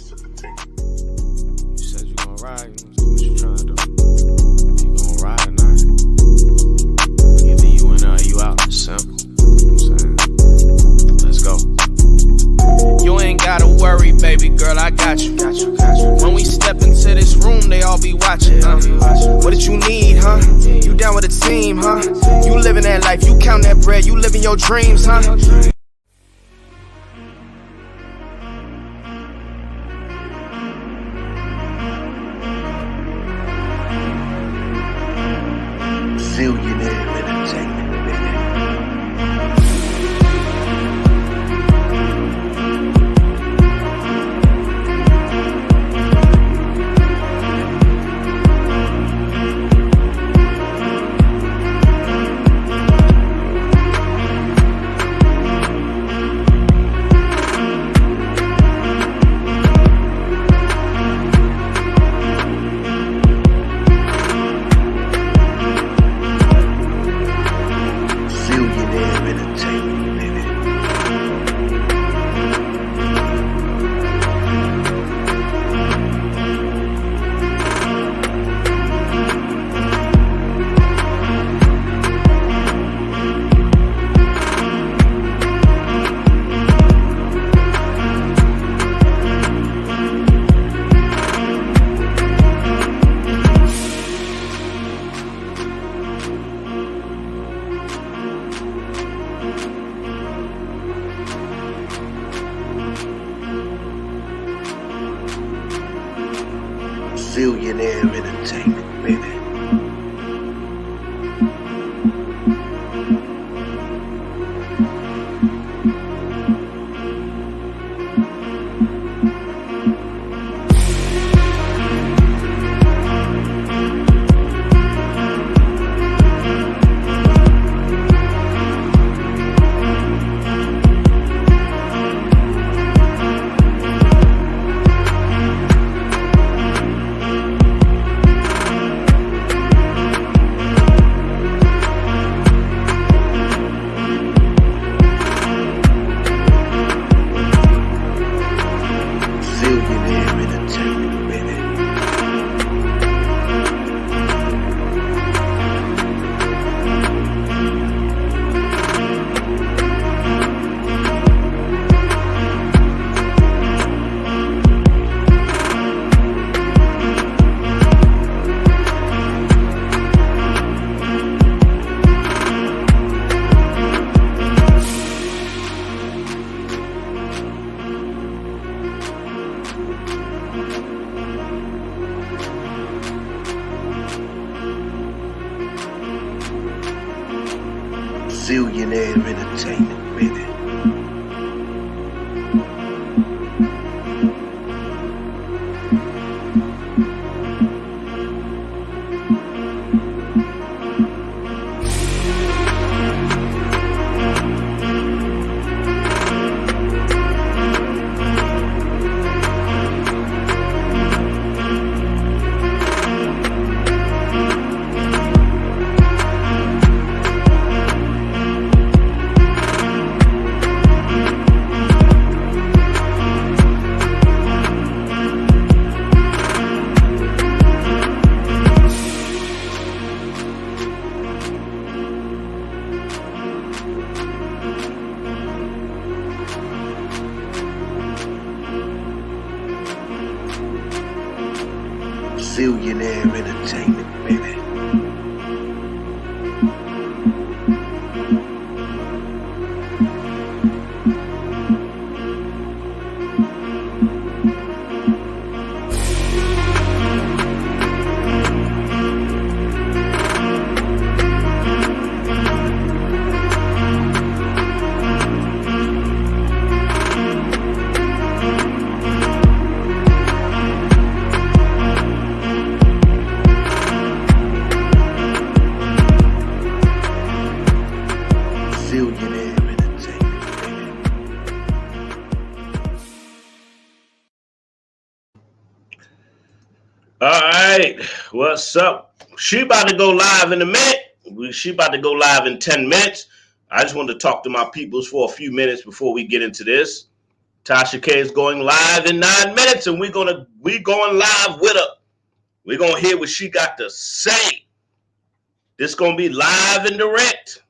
You said you gonna ride. What you trying to do? You gonna ride or not? Either you in or you out. Simple. You know what I'm saying? Let's go. You ain't gotta worry, baby girl, I got you. When we step into this room, they all be watching. What did you need, huh? You down with a team, huh? You living that life, you count that bread, you living your dreams, huh? Zillionaire entertainment, baby. Zillionaire entertainment, baby. Zillionaire entertainment, baby. Zillionaire entertainment, baby. All right, what's up? She about to go live in a minute. She about to go live in 10 minutes. I just wanted to talk to my peoples for a few minutes before we get into this. Tasha K is going live in 9 minutes, and we going live with her. We're gonna hear what she got to say. This gonna be live and direct.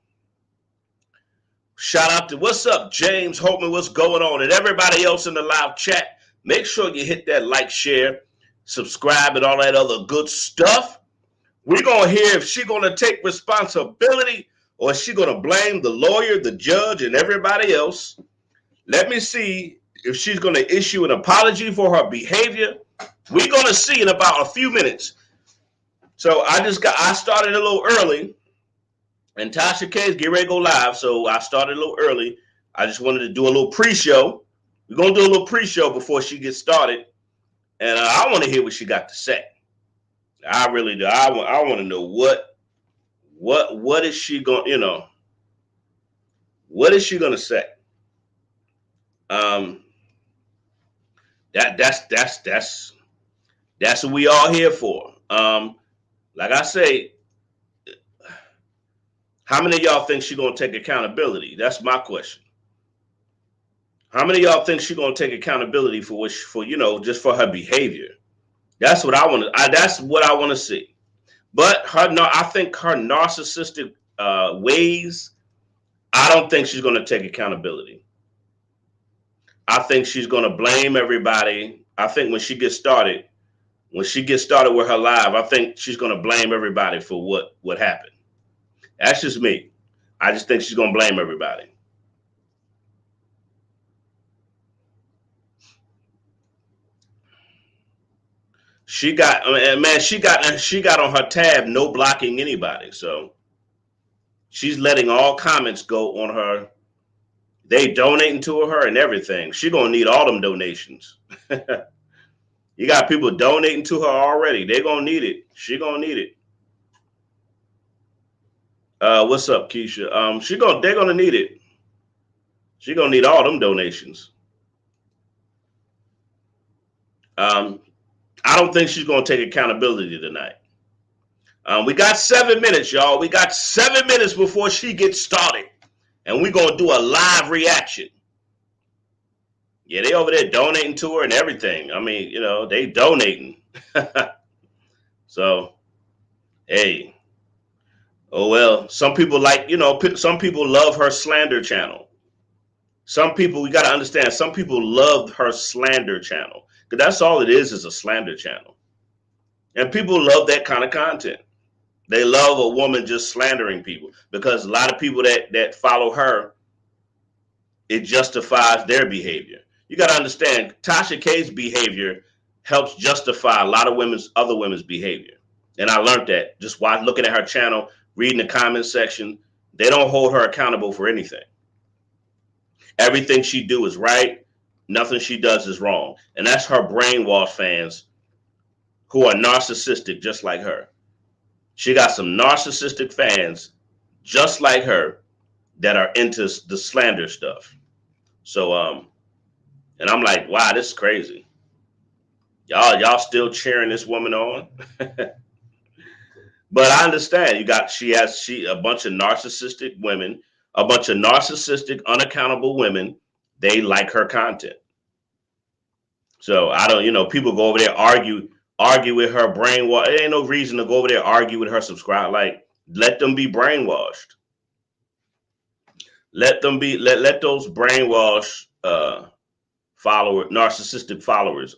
Shout out to what's up, James Holtman, what's going on, and everybody else in the live chat. Make sure you hit that like, share, subscribe, and all that other good stuff. We're gonna hear if she's gonna take responsibility or is she gonna blame the lawyer, the judge, and everybody else. Let me see if she's gonna issue an apology for her behavior. We're gonna see in about a few minutes. So I started a little early, and Tasha K is getting ready to go live. So I started a little early. I just wanted to do a little pre-show. We're gonna do a little pre-show before she gets started, and I want to hear what she got to say. I really do. I want to know what is she going, what is she gonna say? That's what we all here for. Like I say, how many of y'all think she's gonna take accountability? That's my question. How many of y'all think she's gonna take accountability for just for her behavior? That's what I want to. That's what I want to see. But I think her narcissistic ways. I don't think she's gonna take accountability. I think she's gonna blame everybody. I think when she gets started with her live, I think she's gonna blame everybody for what happened. That's just me. I just think she's gonna blame everybody. She got on her tab no blocking anybody. So she's letting all comments go on her. They donating to her and everything. She gonna need all them donations. You got people donating to her already. They gonna need it. She gonna need it. What's up, Keisha? They're gonna need it. She gonna need all them donations. I don't think she's gonna take accountability tonight. We got 7 minutes, y'all. We got 7 minutes before she gets started, and we're gonna do a live reaction. Yeah, they over there donating to her and everything. I mean, they donating. So, hey. Oh, well, some people some people love her slander channel. Some people, we got to understand, some people love her slander channel. Because that's all it is a slander channel. And people love that kind of content. They love a woman just slandering people. Because a lot of people that follow her, it justifies their behavior. You got to understand, Tasha K's behavior helps justify a lot of other women's behavior. And I learned that just while looking at her channel, reading the comment section. They don't hold her accountable for anything. Everything she do is right. Nothing she does is wrong. And that's her brainwash fans who are narcissistic just like her. She got some narcissistic fans just like her that are into the slander stuff. So, and I'm like, wow, this is crazy. Y'all still cheering this woman on? But I understand she has a bunch of narcissistic women, a bunch of narcissistic, unaccountable women. They like her content. So I don't, people go over there, argue with her brainwash. There ain't no reason to go over there, argue with her, subscribe. Like, let them be brainwashed. Let those brainwashed narcissistic followers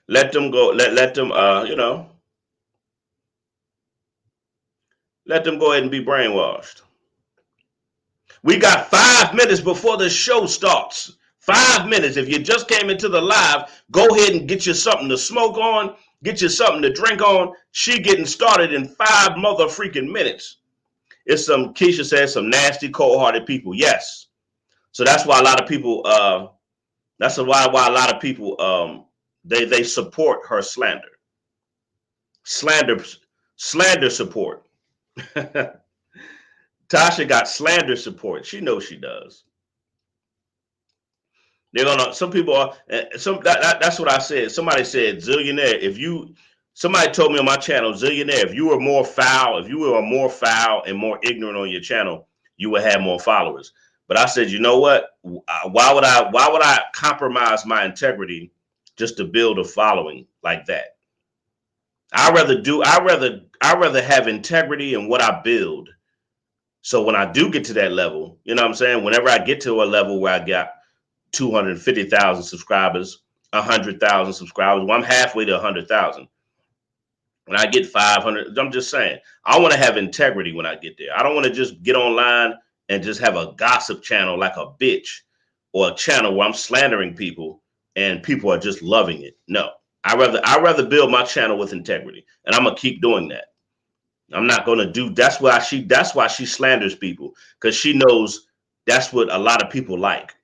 let them go. Let them let them go ahead and be brainwashed. We got 5 minutes before the show starts. 5 minutes. If you just came into the live, go ahead and get you something to smoke on, get you something to drink on. She getting started in 5 mother freaking minutes. It's Keisha says, some nasty, cold-hearted people. Yes. So that's why a lot of people they support her slander. Slander support. Tasha got slander support. She knows she does. They're gonna. Some people are. That's what I said. Somebody said, zillionaire. If you Somebody told me on my channel, Zillionaire, if you were more foul, if you were more foul and more ignorant on your channel, you would have more followers. But I said, you know what? Why would I compromise my integrity just to build a following like that? I rather have integrity in what I build. So when I do get to that level, you know what I'm saying? Whenever I get to a level where I got 250,000 subscribers, 100,000 subscribers, well, I'm halfway to 100,000. When I get 500, I'm just saying, I want to have integrity when I get there. I don't want to just get online and just have a gossip channel like a bitch, or a channel where I'm slandering people and people are just loving it. No, I rather build my channel with integrity, and I'm gonna keep doing that. I'm not gonna do. That's why she slanders people, because she knows that's what a lot of people like.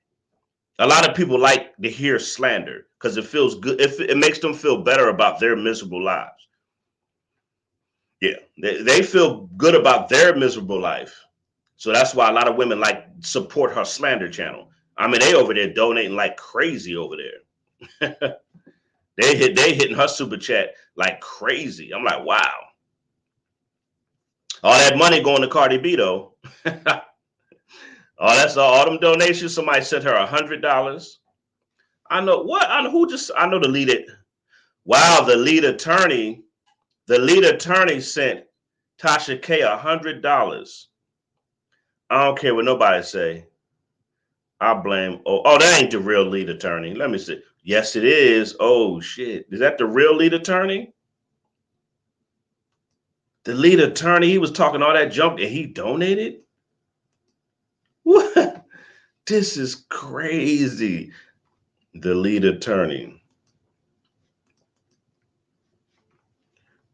A lot of people like to hear slander because it feels good. It makes them feel better about their miserable lives. Yeah, they feel good about their miserable life. So that's why a lot of women like support her slander channel. I mean, they over there donating like crazy over there. They hitting her super chat like crazy. I'm like, wow. All that money going to Cardi B though. Oh, that's all them donations. Somebody sent her $100. I know what. I know who just. I know the lead. Wow, the lead attorney. The lead attorney sent Tasha K $100. I don't care what nobody say. I blame. Oh, that ain't the real lead attorney. Let me see. Yes, it is. Oh shit, is that the real lead attorney? The lead attorney. He was talking all that junk and he donated. What? This is crazy. The lead attorney.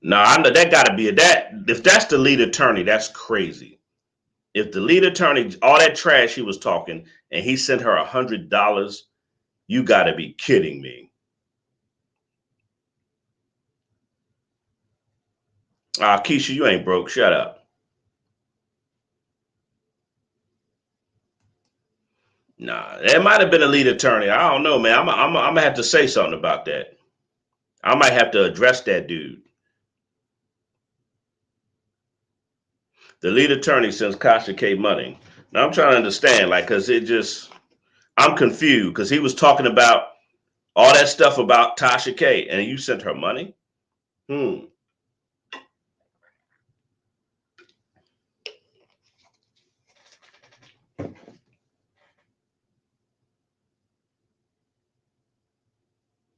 No, I know that got to be that. If that's the lead attorney, that's crazy. If the lead attorney, all that trash he was talking, and he sent her $100, you got to be kidding me. Keisha, you ain't broke. Shut up. Nah, that might have been a lead attorney. I don't know, man. I'm gonna have to say something about that. I might have to address that dude. The lead attorney sends Tasha K money. Now I'm trying to understand, like, cause I'm confused because he was talking about all that stuff about Tasha K, and you sent her money. Hmm.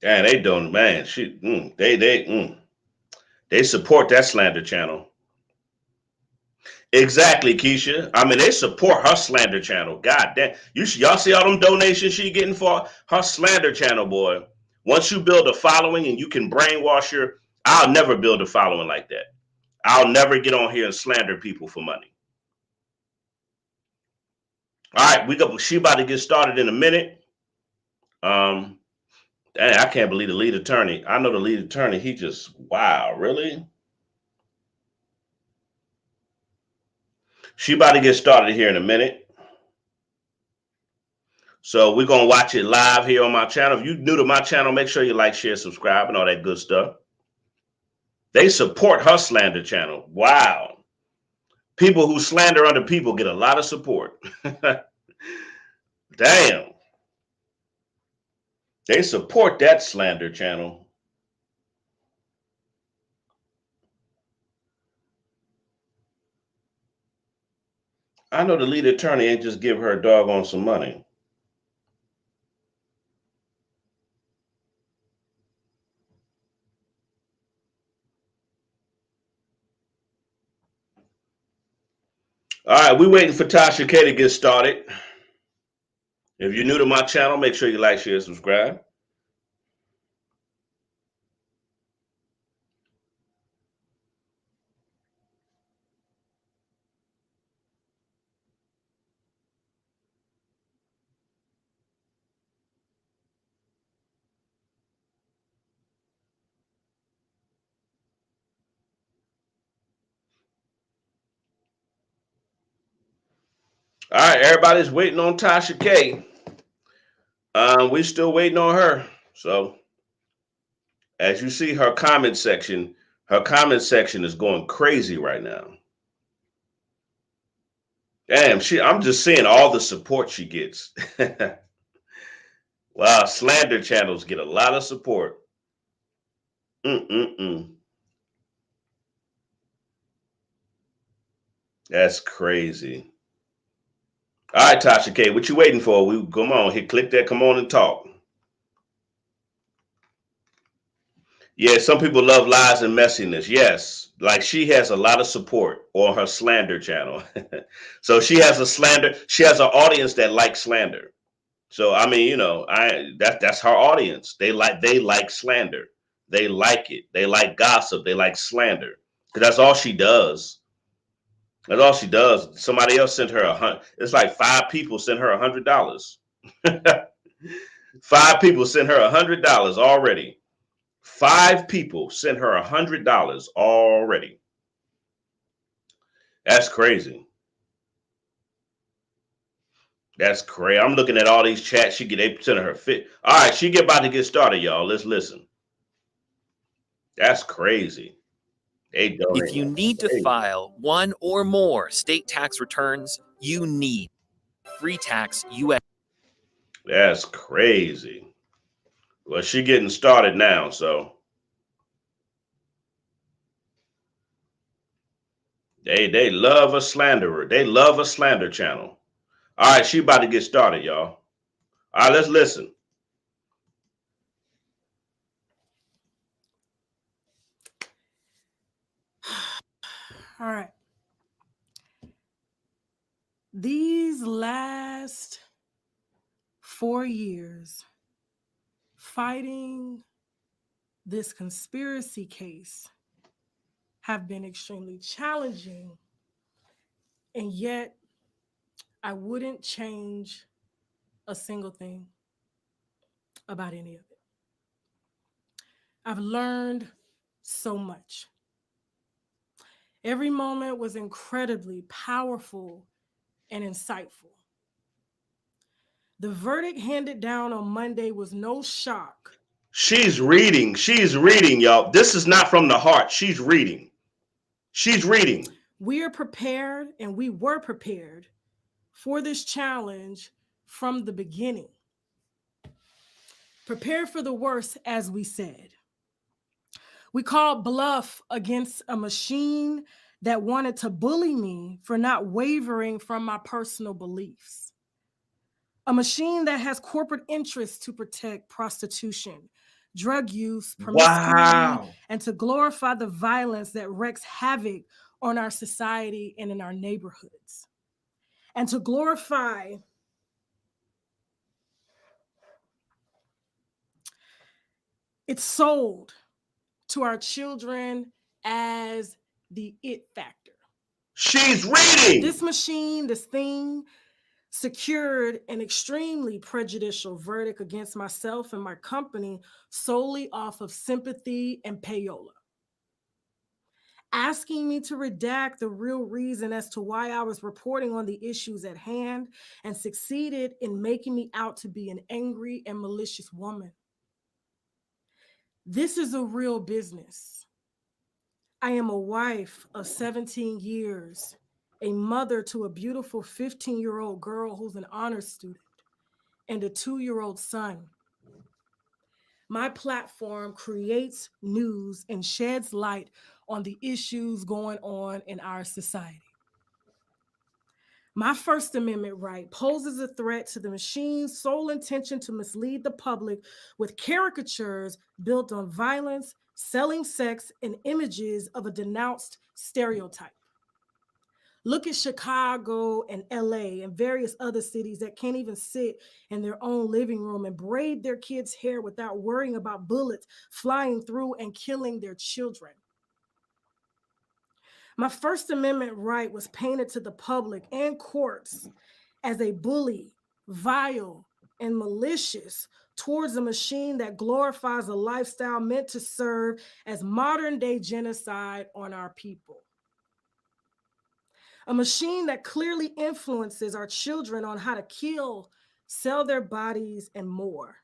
Yeah, they don't, man. They support that slander channel. Exactly, Keisha. I mean, they support her slander channel. God damn, y'all see all them donations she getting for her slander channel, boy. Once you build a following and you can brainwash her, I'll never build a following like that. I'll never get on here and slander people for money. All right, she about to get started in a minute. Um, Dang, I can't believe the lead attorney. I know the lead attorney. He just wow, really? She about to get started here in a minute. So we're gonna watch it live here on my channel. If you're new to my channel, make sure you like, share, subscribe, and all that good stuff. They support her slander channel. Wow. People who slander other people get a lot of support. Damn. They support that slander channel. I know the lead attorney ain't just give her a dog on some money. All right, we waiting for Tasha K to get started. If you're new to my channel, make sure you like, share, subscribe. All right, everybody's waiting on Tasha K. We still waiting on her. So As you see her comment section is going crazy right now. Damn, I'm just seeing all the support she gets. Wow, slander channels get a lot of support. Mm-mm-mm. That's crazy. All right, Tasha K, what you waiting for? We come on, hit click that. Come on and talk. Yeah, some people love lies and messiness. Yes, like she has a lot of support on her slander channel. So she has a slander. She has an audience that likes slander. So I mean, that's her audience. They like slander. They like it. They like gossip. They like slander because that's all she does. That's all she does. Somebody else sent her It's like 5 people sent her $100. 5 people sent her $100 already. 5 people sent her $100 already. That's crazy. That's crazy. I'm looking at all these chats. They sent her fit. All right, she about to get started, y'all. Let's listen. That's crazy. They If you donate need to crazy. file one or more state tax returns, you need Free Tax US. That's crazy. Well, she getting started now, so they love a slanderer. They love a slander channel. All right, she about to get started, y'all. All right, let's listen. All right. These last 4 years fighting this conspiracy case have been extremely challenging, and yet I wouldn't change a single thing about any of it. I've learned so much. Every moment was incredibly powerful and insightful. The verdict handed down on Monday was no shock. She's reading. She's reading, y'all. This is not from the heart. She's reading. She's reading. We are prepared, and we were prepared for this challenge from the beginning. Prepare for the worst, as we said. We called bluff against a machine that wanted to bully me for not wavering from my personal beliefs. A machine that has corporate interests to protect prostitution, drug use, promiscuity, Wow. and to glorify the violence that wreaks havoc on our society and in our neighborhoods. And to glorify it's sold to our children as the it factor. She's reading. This machine, this thing, secured an extremely prejudicial verdict against myself and my company solely off of sympathy and payola, asking me to redact the real reason as to why I was reporting on the issues at hand, and succeeded in making me out to be an angry and malicious woman. This is a real business. I am a wife of 17 years, a mother to a beautiful 15-year-old girl who's an honors student, and a 2-year-old son. My platform creates news and sheds light on the issues going on in our society. My First Amendment right poses a threat to the machine's sole intention to mislead the public with caricatures built on violence, selling sex, and images of a denounced stereotype. Look at Chicago and LA and various other cities that can't even sit in their own living room and braid their kids' hair without worrying about bullets flying through and killing their children. My First Amendment right was painted to the public and courts as a bully, vile, and malicious towards a machine that glorifies a lifestyle meant to serve as modern-day genocide on our people. A machine that clearly influences our children on how to kill, sell their bodies, and more.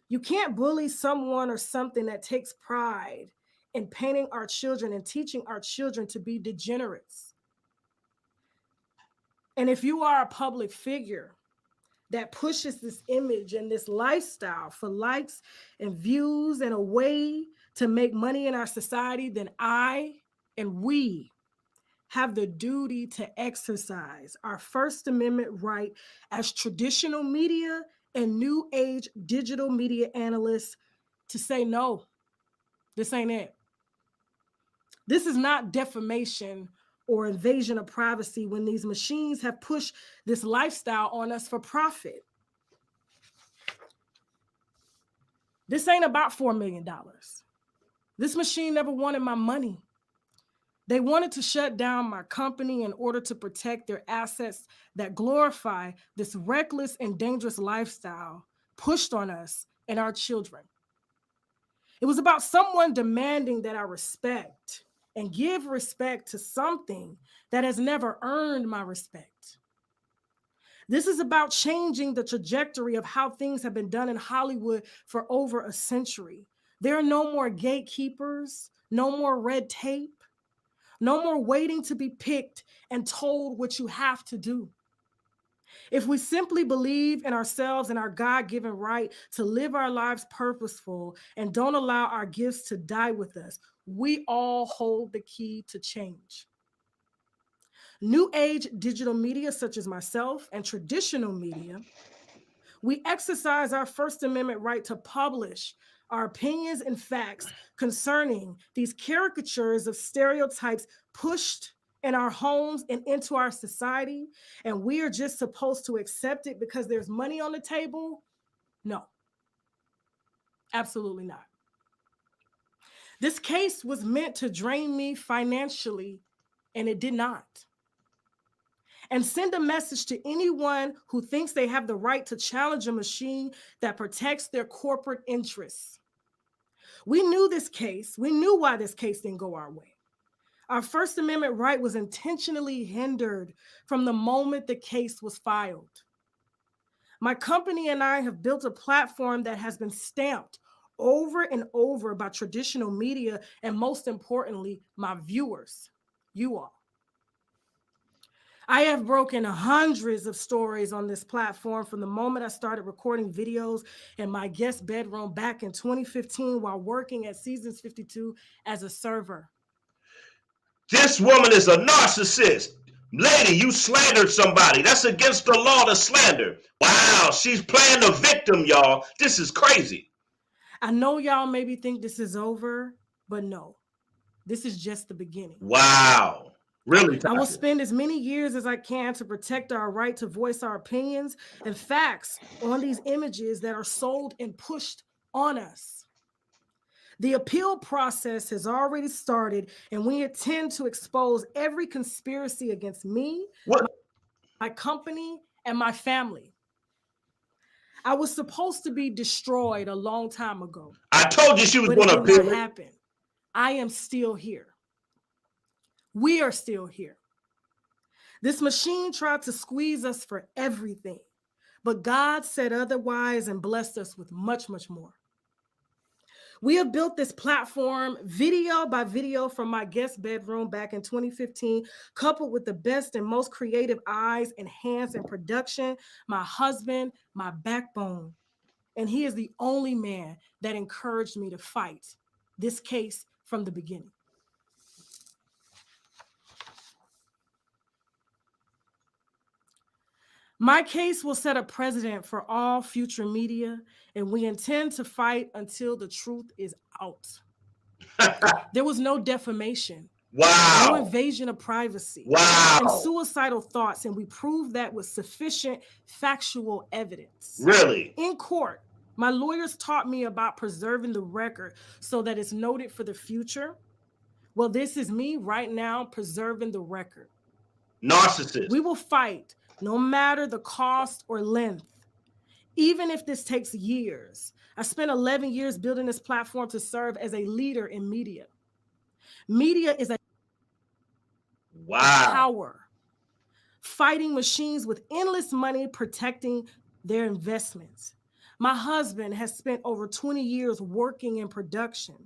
You can't bully someone or something that takes pride in painting our children and teaching our children to be degenerates. And if you are a public figure that pushes this image and this lifestyle for likes and views and a way to make money in our society, then I and we have the duty to exercise our First Amendment right as traditional media and new age digital media analysts to say, no, this ain't it. This is not defamation or invasion of privacy when these machines have pushed this lifestyle on us for profit. This ain't about $4 million. This machine never wanted my money. They wanted to shut down my company in order to protect their assets that glorify this reckless and dangerous lifestyle pushed on us and our children. It was about someone demanding that I respect and give respect to something that has never earned my respect. This is about changing the trajectory of how things have been done in Hollywood for over a century. There are no more gatekeepers, no more red tape, no more waiting to be picked and told what you have to do. If we simply believe in ourselves and our God-given right to live our lives purposeful and don't allow our gifts to die with us, we all hold the key to change. New age digital media, such as myself, and traditional media, we exercise our First Amendment right to publish our opinions and facts concerning these caricatures of stereotypes pushed in our homes and into our society, and we are just supposed to accept it because there's money on the table? No, absolutely not. This case was meant to drain me financially, and it did not. And send a message to anyone who thinks they have the right to challenge a machine that protects their corporate interests. We knew this case. We knew why this case didn't go our way. Our First Amendment right was intentionally hindered from the moment the case was filed. My company and I have built a platform that has been stamped over and over by traditional media and, most importantly, my viewers, you all. I have broken hundreds of stories on this platform from the moment I started recording videos in my guest bedroom back in 2015 while working at Seasons 52 as a server. This woman is a narcissist. Lady, you slandered somebody. That's against the law to slander. Wow, she's playing the victim, y'all. This is crazy. I know y'all maybe think this is over, but no, this is just the beginning. Wow. Really, I will Tasha. spend as many years as I can to protect our right to voice our opinions and facts on these images that are sold and pushed on us. The appeal process has already started, and we intend to expose every conspiracy against me, What? my company, and my family. I was supposed to be destroyed a long time ago, I told you she was but going it to did not appeal. happen. I am still here. We are still here. This machine tried to squeeze us for everything, but God said otherwise and blessed us with much, much more. We have built this platform video by video from my guest bedroom back in 2015, coupled with the best and most creative eyes and hands in production, my husband, my backbone. And he is the only man that encouraged me to fight this case from the beginning. My case will set a precedent for all future media, and we intend to fight until the truth is out. There was no defamation, Wow. no invasion of privacy, Wow. and suicidal thoughts, and we proved that with sufficient factual evidence. Really? In court, my lawyers taught me about preserving the record so that it's noted for the future. Well, this is me right now preserving the record. Narcissist. We will fight no matter the cost or length, even if this takes years. I spent 11 years building this platform to serve as a leader in media. Media is a Wow. power, fighting machines with endless money, protecting their investments. My husband has spent over 20 years working in production.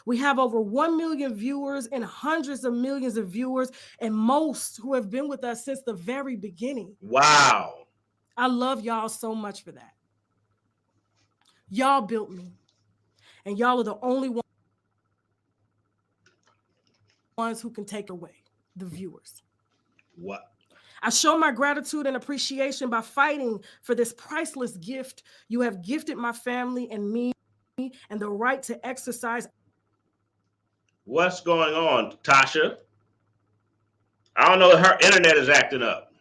We have over 1 million viewers and hundreds of millions of viewers, and most who have been with us since the very beginning. Wow. I love y'all so much for that. Y'all built me, and y'all are the only ones who can take away the viewers. What? I show my gratitude and appreciation by fighting for this priceless gift you have gifted my family and me, and the right to exercise. What's going on, Tasha? I don't know. Her internet is acting up.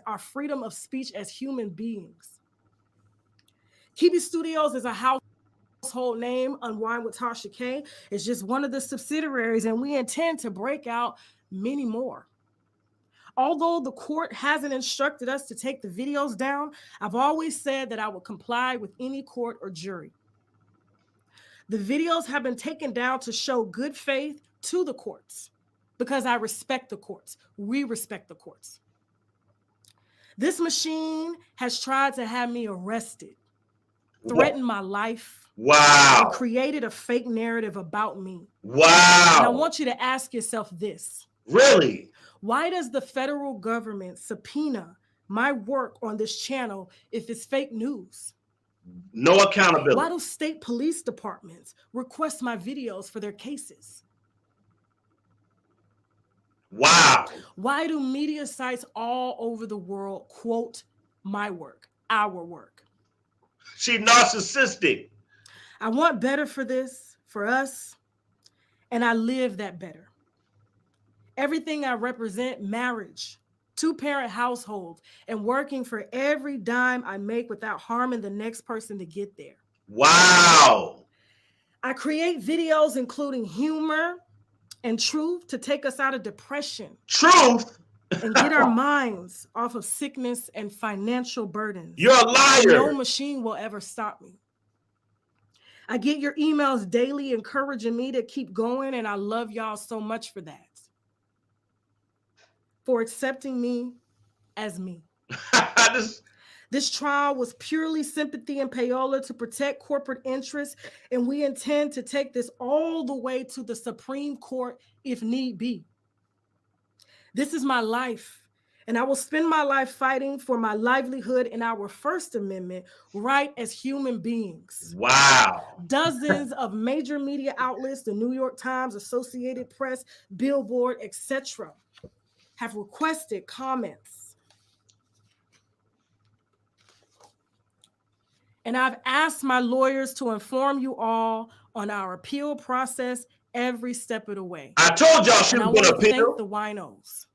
Our freedom of speech as human beings. Kibi Studios is a household name. Unwind with Tasha K is just one of the subsidiaries, and we intend to break out many more. Although the court hasn't instructed us to take the videos down, I've always said that I would comply with any court or jury. The videos have been taken down to show good faith to the courts because I respect the courts. We respect the courts. This machine has tried to have me arrested, threatened my life, Wow. and created a fake narrative about me. Wow. And I want you to ask yourself this. Really? Why does the federal government subpoena my work on this channel if it's fake news? No accountability. Why do state police departments request my videos for their cases? Wow. Why do media sites all over the world quote my work, our work? She's narcissistic. I want better for this, for us, and I live that better. Everything I represent, marriage, two-parent households, and working for every dime I make without harming the next person to get there. Wow. I create videos including humor and truth to take us out of depression. Truth? And get our minds off of sickness and financial burdens. You're a liar. No machine will ever stop me. I get your emails daily encouraging me to keep going, and I love y'all so much for that. For accepting me as me. This trial was purely sympathy and payola to protect corporate interests, and we intend to take this all the way to the Supreme Court if need be. This is my life, and I will spend my life fighting for my livelihood and our First Amendment right as human beings. Wow. Dozens of major media outlets, the New York Times, Associated Press, Billboard, etc., have requested comments. And I've asked my lawyers to inform you all on our appeal process every step of the way. I told y'all she was going to appeal. Thank the winos.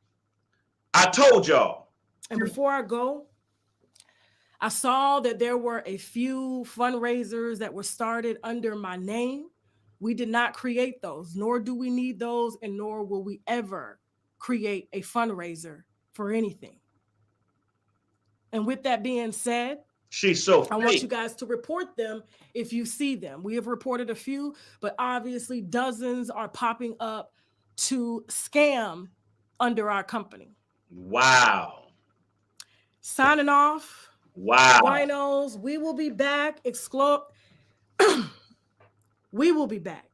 I told y'all. And before I go, I saw that there were a few fundraisers that were started under my name. We did not create those, nor do we need those, and nor will we ever create a fundraiser for anything. And with that being said, she's so fake. I want you guys to report them if you see them. We have reported a few, but obviously dozens are popping up to scam under our company. Wow. Signing off. Wow. Winos, we will be back. We will be back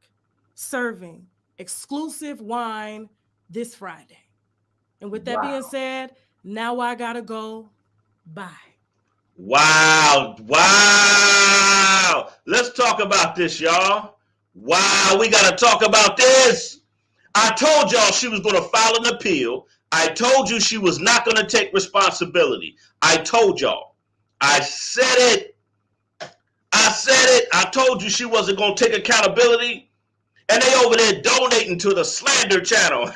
serving exclusive wine this Friday. And with that being said, now I gotta go. Bye. Wow. Wow. Let's talk about this, y'all. Wow. We got to talk about this. I told y'all she was going to file an appeal. I told you she was not going to take responsibility. I told y'all. I said it. I told you she wasn't going to take accountability. And they over there donating to the slander channel.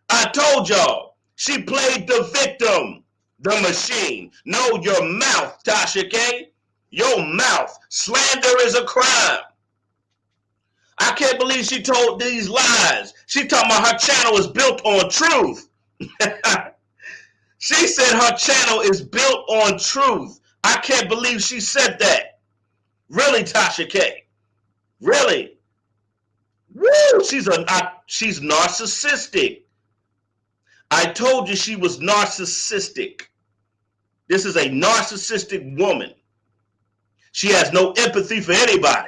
I told y'all. She played the victim. The machine. Know your mouth, Tasha K. Your mouth. Slander is a crime. I can't believe she told these lies. She talking about her channel is built on truth. She said her channel is built on truth. I can't believe she said that. Really, Tasha K. Really. Woo! She's narcissistic. I told you she was narcissistic. This is a narcissistic woman. She has no empathy for anybody.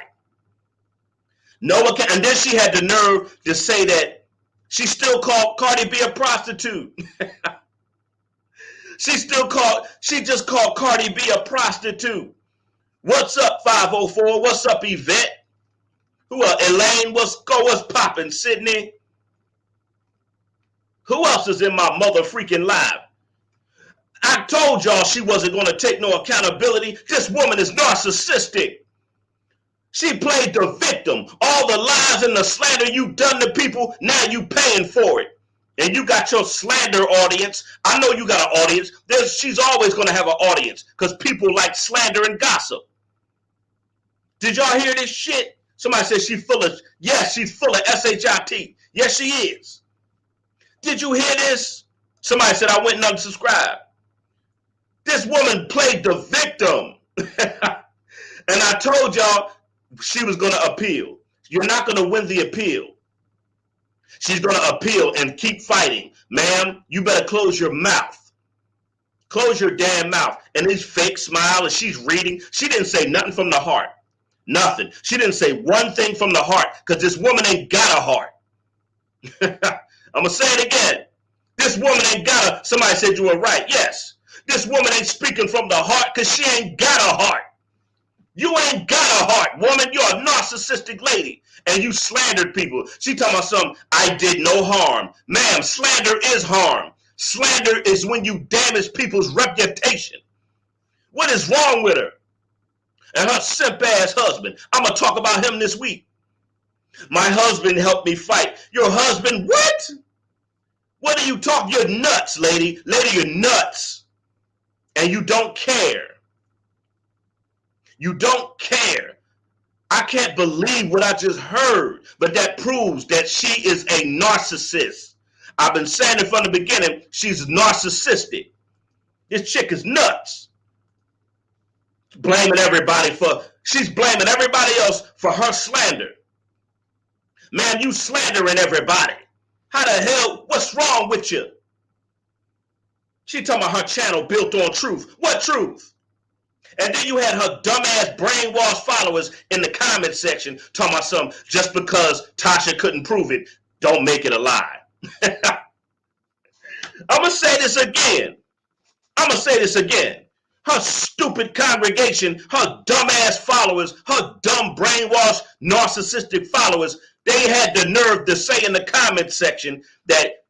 No one can, and then she had the nerve to say that she still called Cardi B a prostitute. She just called Cardi B a prostitute. What's up, 504? What's up, Yvette? Who else? Elaine, what's popping? Sydney? Who else is in my mother freaking live? I told y'all she wasn't going to take no accountability. This woman is narcissistic. She played the victim. All the lies and the slander you done to people, now you paying for it. And you got your slander audience. I know you got an audience. She's always going to have an audience because people like slander and gossip. Did y'all hear this shit? Somebody said she's full of, yes, she's full of SHIT. Yes, she is. Did you hear this? Somebody said I went and unsubscribed. This woman played the victim. And I told y'all she was going to appeal. You're not going to win the appeal. She's going to appeal and keep fighting. Ma'am, you better close your mouth. Close your damn mouth. And this fake smile and she's reading. She didn't say nothing from the heart. Nothing. She didn't say one thing from the heart because this woman ain't got a heart. I'm going to say it again. This woman ain't got a, somebody said you were right. Yes. This woman ain't speaking from the heart because she ain't got a heart. You ain't got a heart, woman. You're a narcissistic lady. And you slandered people. She talking about something, I did no harm. Ma'am, slander is harm. Slander is when you damage people's reputation. What is wrong with her? And her simp-ass husband. I'm going to talk about him this week. My husband helped me fight. Your husband, what? What are you talking? You're nuts, lady. Lady, you're nuts. And you don't care. You don't care. I can't believe what I just heard, but that proves that she is a narcissist. I've been saying it from the beginning, she's narcissistic. This chick is nuts. She's blaming everybody else for her slander. Man, you slandering everybody. How the hell, what's wrong with you? She talking about her channel built on truth. What truth? And then you had her dumbass brainwashed followers in the comment section talking about something just because Tasha couldn't prove it, don't make it a lie. I'm going to say this again. Her stupid congregation, her dumbass followers, her dumb brainwashed narcissistic followers, they had the nerve to say in the comment section that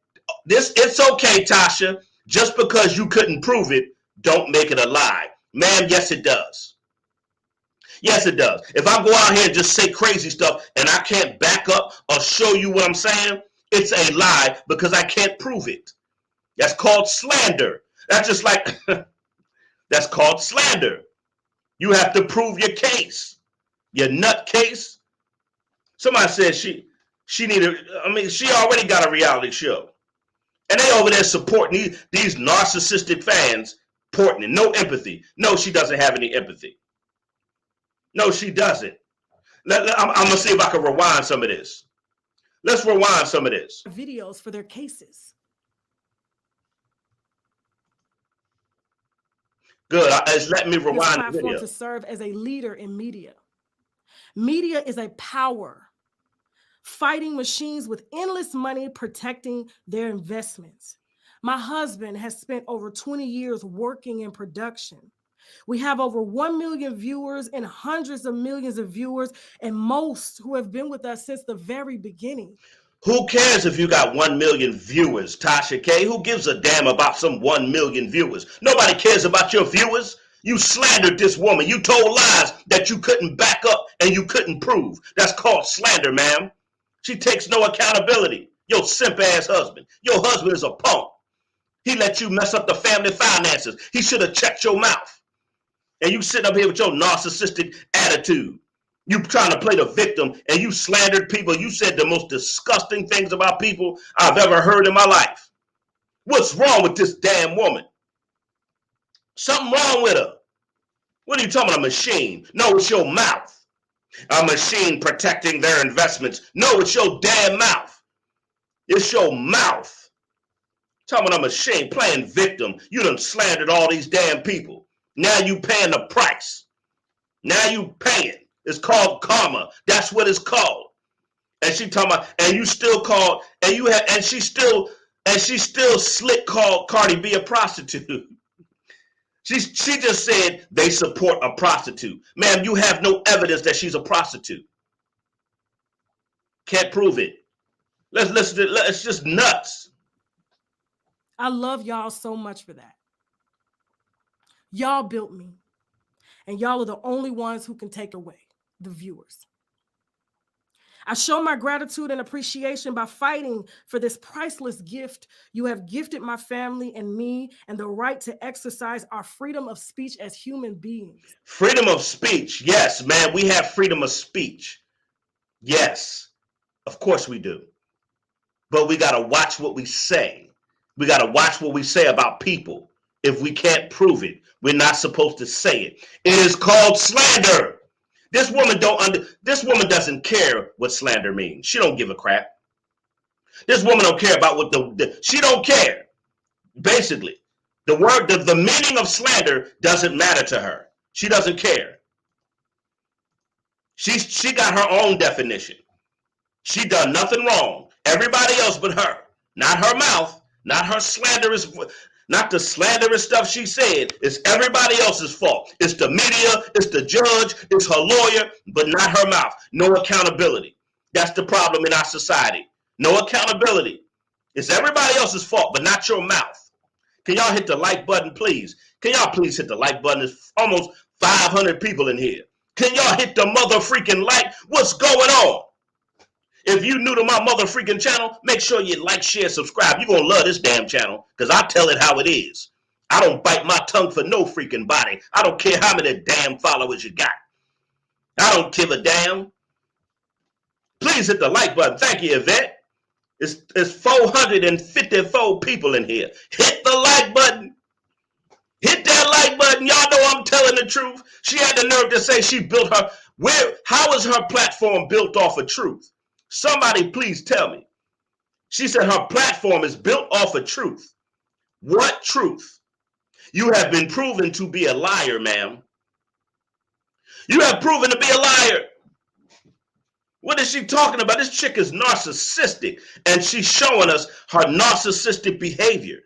it's okay, Tasha, just because you couldn't prove it, don't make it a lie. Ma'am, yes, it does. Yes, it does. If I go out here and just say crazy stuff and I can't back up or show you what I'm saying, it's a lie because I can't prove it. That's called slander. That's just like, that's called slander. You have to prove your case. Your nut case. Somebody said she already got a reality show. And they over there supporting these narcissistic fans. Portland, no empathy. No, she doesn't have any empathy. No, she doesn't. I'm going to see if I can rewind some of this. Let's rewind some of this. Videos for their cases. Good. Let me rewind the platform video. To serve as a leader in media. Media is a power. Fighting machines with endless money protecting their investments. My husband has spent over 20 years working in production. We have over 1 million viewers and hundreds of millions of viewers, and most who have been with us since the very beginning. Who cares if you got 1 million viewers, Tasha K? Who gives a damn about some 1 million viewers? Nobody cares about your viewers. You slandered this woman. You told lies that you couldn't back up and you couldn't prove. That's called slander, ma'am. She takes no accountability. Your simp-ass husband. Your husband is a punk. He let you mess up the family finances. He should have checked your mouth. And you sitting up here with your narcissistic attitude. You trying to play the victim and you slandered people. You said the most disgusting things about people I've ever heard in my life. What's wrong with this damn woman? Something wrong with her. What are you talking about, a machine? No, it's your mouth. A machine protecting their investments. No, it's your damn mouth. It's your mouth. Talking about a machine, playing victim. You done slandered all these damn people. Now you paying the price. Now you paying. It's called karma. That's what it's called. And she talking about, and you still called, and you had, and she still slick called Cardi B a prostitute. She just said they support a prostitute. Ma'am, you have no evidence that she's a prostitute. Can't prove it. It's just nuts. I love y'all so much for that. Y'all built me, and y'all are the only ones who can take away the viewers. I show my gratitude and appreciation by fighting for this priceless gift you have gifted my family and me, and the right to exercise our freedom of speech as human beings. Freedom of speech. Yes, man, we have freedom of speech. Yes, of course we do. But we got to watch what we say. We got to watch what we say about people. If we can't prove it, we're not supposed to say it. It is called slander. This woman doesn't care what slander means. She don't give a crap. This woman don't care about what she don't care. Basically, the meaning of slander doesn't matter to her. She doesn't care. She got her own definition. She done nothing wrong. Everybody else but her. Not her mouth, not her slanderous, not the slanderous stuff she said. It's everybody else's fault. It's the media, it's the judge, it's her lawyer, but not her mouth. No accountability. That's the problem in our society. No accountability. It's everybody else's fault, but not your mouth. Can y'all hit the like button, please? Can y'all please hit the like button? There's almost 500 people in here. Can y'all hit the mother freaking like? What's going on? If you new to my mother freaking channel, make sure you like, share, subscribe. You're going to love this damn channel because I tell it how it is. I don't bite my tongue for no freaking body. I don't care how many damn followers you got. I don't give a damn. Please hit the like button. Thank you, Yvette. It's 454 people in here. Hit the like button. Hit that like button. Y'all know I'm telling the truth. She had the nerve to say she built her. How is her platform built off of truth? Somebody please tell me. She said her platform is built off of truth. What truth? You have been proven to be a liar, ma'am. You have proven to be a liar. What is she talking about? This chick is narcissistic, and she's showing us her narcissistic behavior.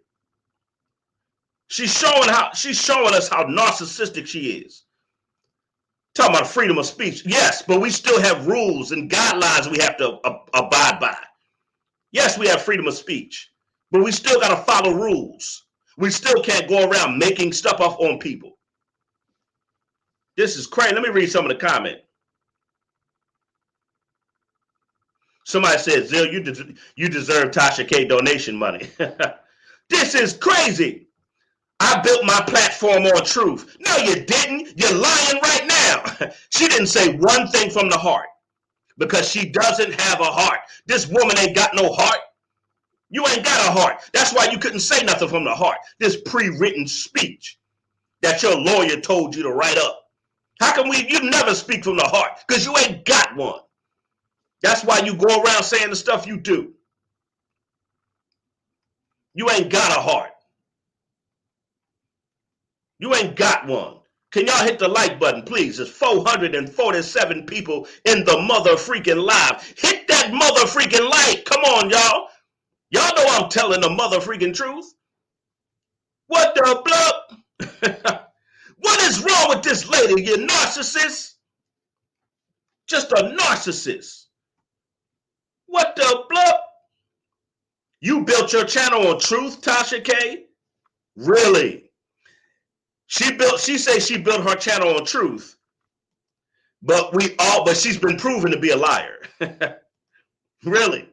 She's showing us how narcissistic she is. Talking about freedom of speech. Yes, but we still have rules and guidelines we have to abide by. Yes, we have freedom of speech, but we still got to follow rules. We still can't go around making stuff up on people. This is crazy. Let me read some of the comment. Somebody said, Zil, you deserve Tasha K donation money. This is crazy. I built my platform on truth. No, you didn't. You're lying right now. She didn't say one thing from the heart because she doesn't have a heart. This woman ain't got no heart. You ain't got a heart. That's why you couldn't say nothing from the heart. This pre-written speech that your lawyer told you to write up. How come you never speak from the heart? Because you ain't got one. That's why you go around saying the stuff you do. You ain't got a heart. You ain't got one. Can y'all hit the like button, please? There's 447 people in the mother freaking live. Hit that mother freaking like. Come on, y'all. Y'all know I'm telling the mother freaking truth. What the blub? What is wrong with this lady, you narcissist? Just a narcissist. What the blub? You built your channel on truth, Tasha K? Really? She says she built her channel on truth, but she's been proven to be a liar. Really?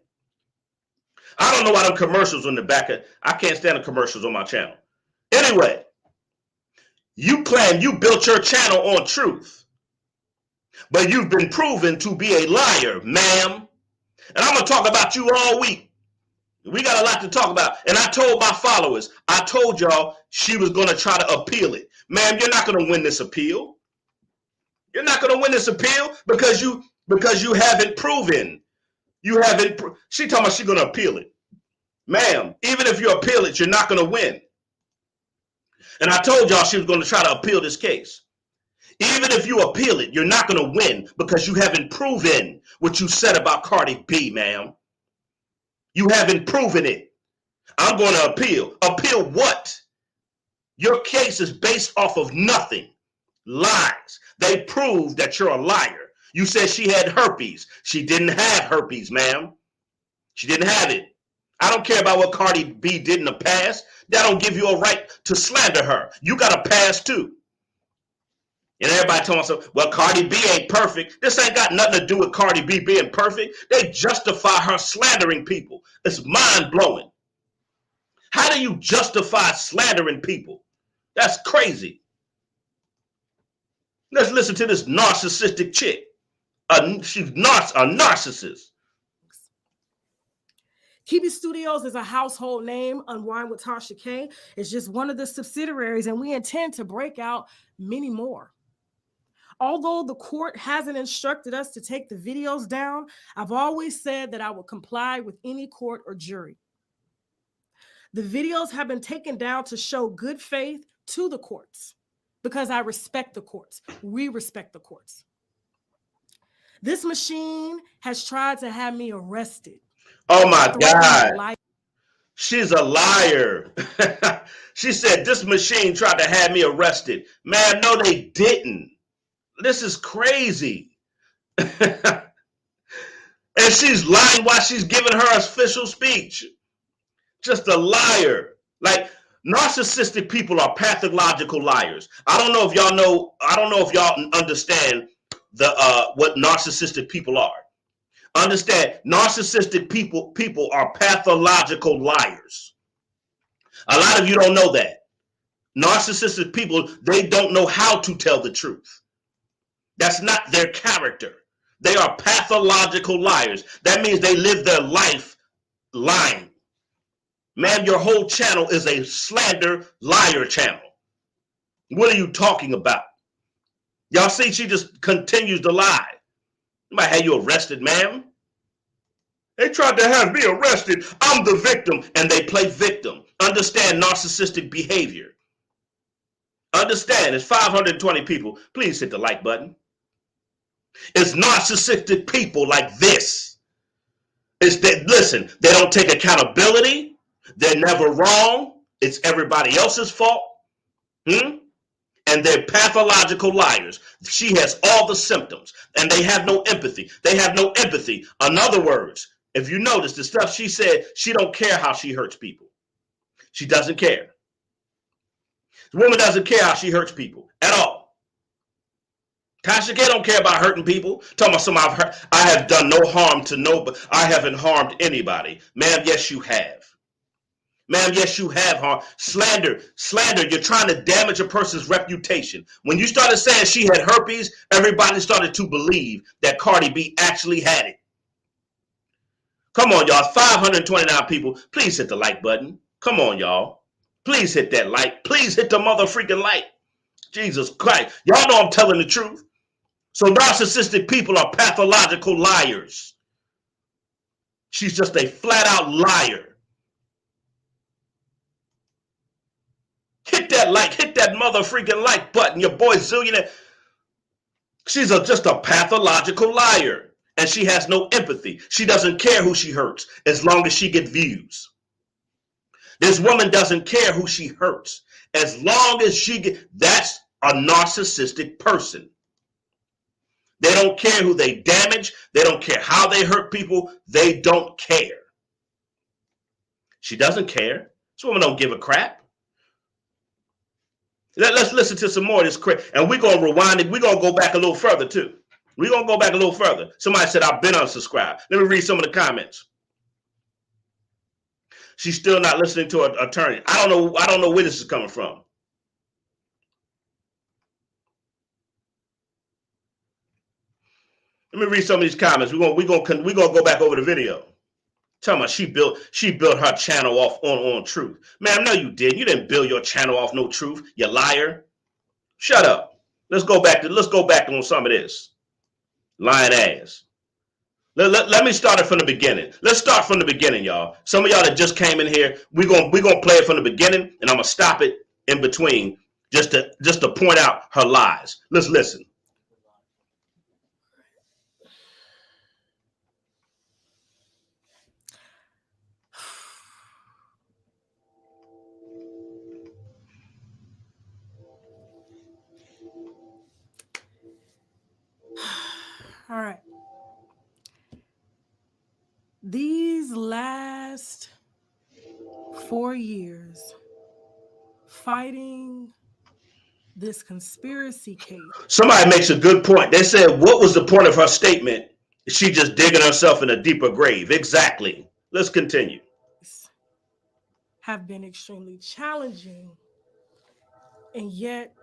I don't know why them commercials on the back I can't stand the commercials on my channel. Anyway, you claim you built your channel on truth, but you've been proven to be a liar, ma'am. And I'm going to talk about you all week. We got a lot to talk about. And I told my followers, I told y'all she was going to try to appeal it. Ma'am, you're not going to win this appeal. You're not going to win this appeal because you haven't proven. She told me she's going to appeal it. Ma'am, even if you appeal it, you're not going to win. And I told y'all she was going to try to appeal this case. Even if you appeal it, you're not going to win because you haven't proven what you said about Cardi B, ma'am. You haven't proven it. I'm going to appeal. Appeal what? Your case is based off of nothing. Lies. They proved that you're a liar. You said she had herpes. She didn't have herpes, ma'am. She didn't have it. I don't care about what Cardi B did in the past. That don't give you a right to slander her. You got a past too. And everybody telling us, well, Cardi B ain't perfect. This ain't got nothing to do with Cardi B being perfect. They justify her slandering people. It's mind-blowing. How do you justify slandering people? That's crazy. Let's listen to this narcissistic chick. She's a narcissist. Kibi Studios is a household name. Unwind with Tasha K is just one of the subsidiaries, and we intend to break out many more. Although the court hasn't instructed us to take the videos down, I've always said that I will comply with any court or jury. The videos have been taken down to show good faith to the courts because I respect the courts. We respect the courts. This machine has tried to have me arrested. Oh my God. She's a liar. She said this machine tried to have me arrested. Man, no, they didn't. This is crazy. And she's lying while she's giving her official speech. Just a liar. Like, narcissistic people are pathological liars. I don't know if y'all understand what narcissistic people are. Understand, narcissistic people are pathological liars. A lot of you don't know that. Narcissistic people, they don't know how to tell the truth. That's not their character. They are pathological liars. That means they live their life lying. Man, your whole channel is a slander liar channel. What are you talking about? Y'all see, she just continues to lie. Might have you arrested, ma'am. They tried to have me arrested. I'm the victim, and they play victim. Understand narcissistic behavior. Understand, it's 520 people. Please hit the like button. It's narcissistic people like this. It's that, listen, they don't take accountability. They're never wrong. It's everybody else's fault. And they're pathological liars. She has all the symptoms, and they have no empathy. They have no empathy. In other words, if you notice the stuff she said, she don't care how she hurts people. She doesn't care. The woman doesn't care how she hurts people at all. Tasha K don't care about hurting people. Talking about something I have done no harm to nobody. I haven't harmed anybody. Ma'am, yes, you have. Ma'am, yes, you have harm. Slander, you're trying to damage a person's reputation. When you started saying she had herpes, everybody started to believe that Cardi B actually had it. Come on, y'all. 529 people. Please hit the like button. Come on, y'all. Please hit that like. Please hit the mother freaking like. Jesus Christ. Y'all know I'm telling the truth. So narcissistic people are pathological liars. She's just a flat out liar. Hit that like, hit that mother freaking like button. Your boy Zillionaire. She's just a pathological liar. And she has no empathy. She doesn't care who she hurts as long as she gets views. This woman doesn't care who she hurts as long as she gets. That's a narcissistic person. They don't care who they damage. They don't care how they hurt people. They don't care. She doesn't care. This woman don't give a crap. Let's listen to some more of this crap. And we're going to rewind it. We're going to go back a little further too. We're going to go back a little further. Somebody said, I've been unsubscribed. Let me read some of the comments. She's still not listening to her attorney. I don't know where this is coming from. Let me read some of these comments. We're gonna go back over the video. Tell me she built her channel off on truth. Man, no, you didn't. You didn't build your channel off no truth, you liar. Shut up. Let's go back on some of this. Lying ass. Let me start it from the beginning. Let's start from the beginning, y'all. Some of y'all that just came in here, we're gonna play it from the beginning, and I'm gonna stop it in between just to point out her lies. Let's listen. All right. These last 4 years fighting this conspiracy case. Somebody makes a good point. They said, what was the point of her statement? She just digging herself in a deeper grave. Exactly. Let's continue. Have been extremely challenging, and yet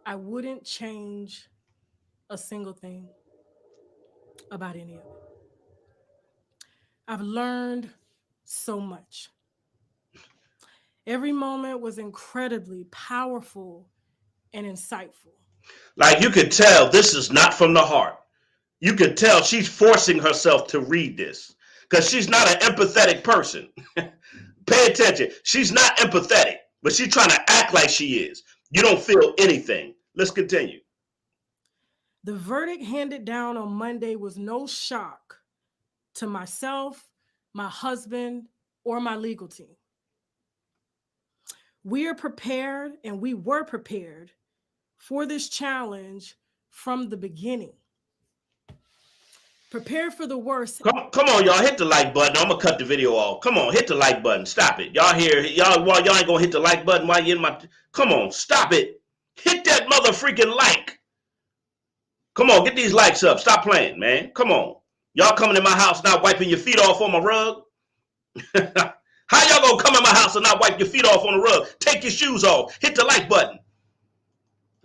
I wouldn't change a single thing about any of it. I've learned so much. Every moment was incredibly powerful and insightful. Like, you could tell this is not from the heart. You could tell she's forcing herself to read this because she's not an empathetic person. Pay attention. She's not empathetic, but she's trying to act like she is. You don't feel anything. Let's continue. The verdict handed down on Monday was no shock to myself, my husband, or my legal team. We are prepared, and we were prepared for this challenge from the beginning. Prepare for the worst. Come on, y'all. Hit the like button. I'm going to cut the video off. Come on, hit the like button. Stop it. Y'all here. Y'all ain't going to hit the like button while you're in my... Come on, stop it. Hit that mother freaking like. Come on, get these likes up. Stop playing, man. Come on. Y'all coming in my house not wiping your feet off on my rug? How y'all gonna come in my house and not wipe your feet off on the rug? Take your shoes off. Hit the like button.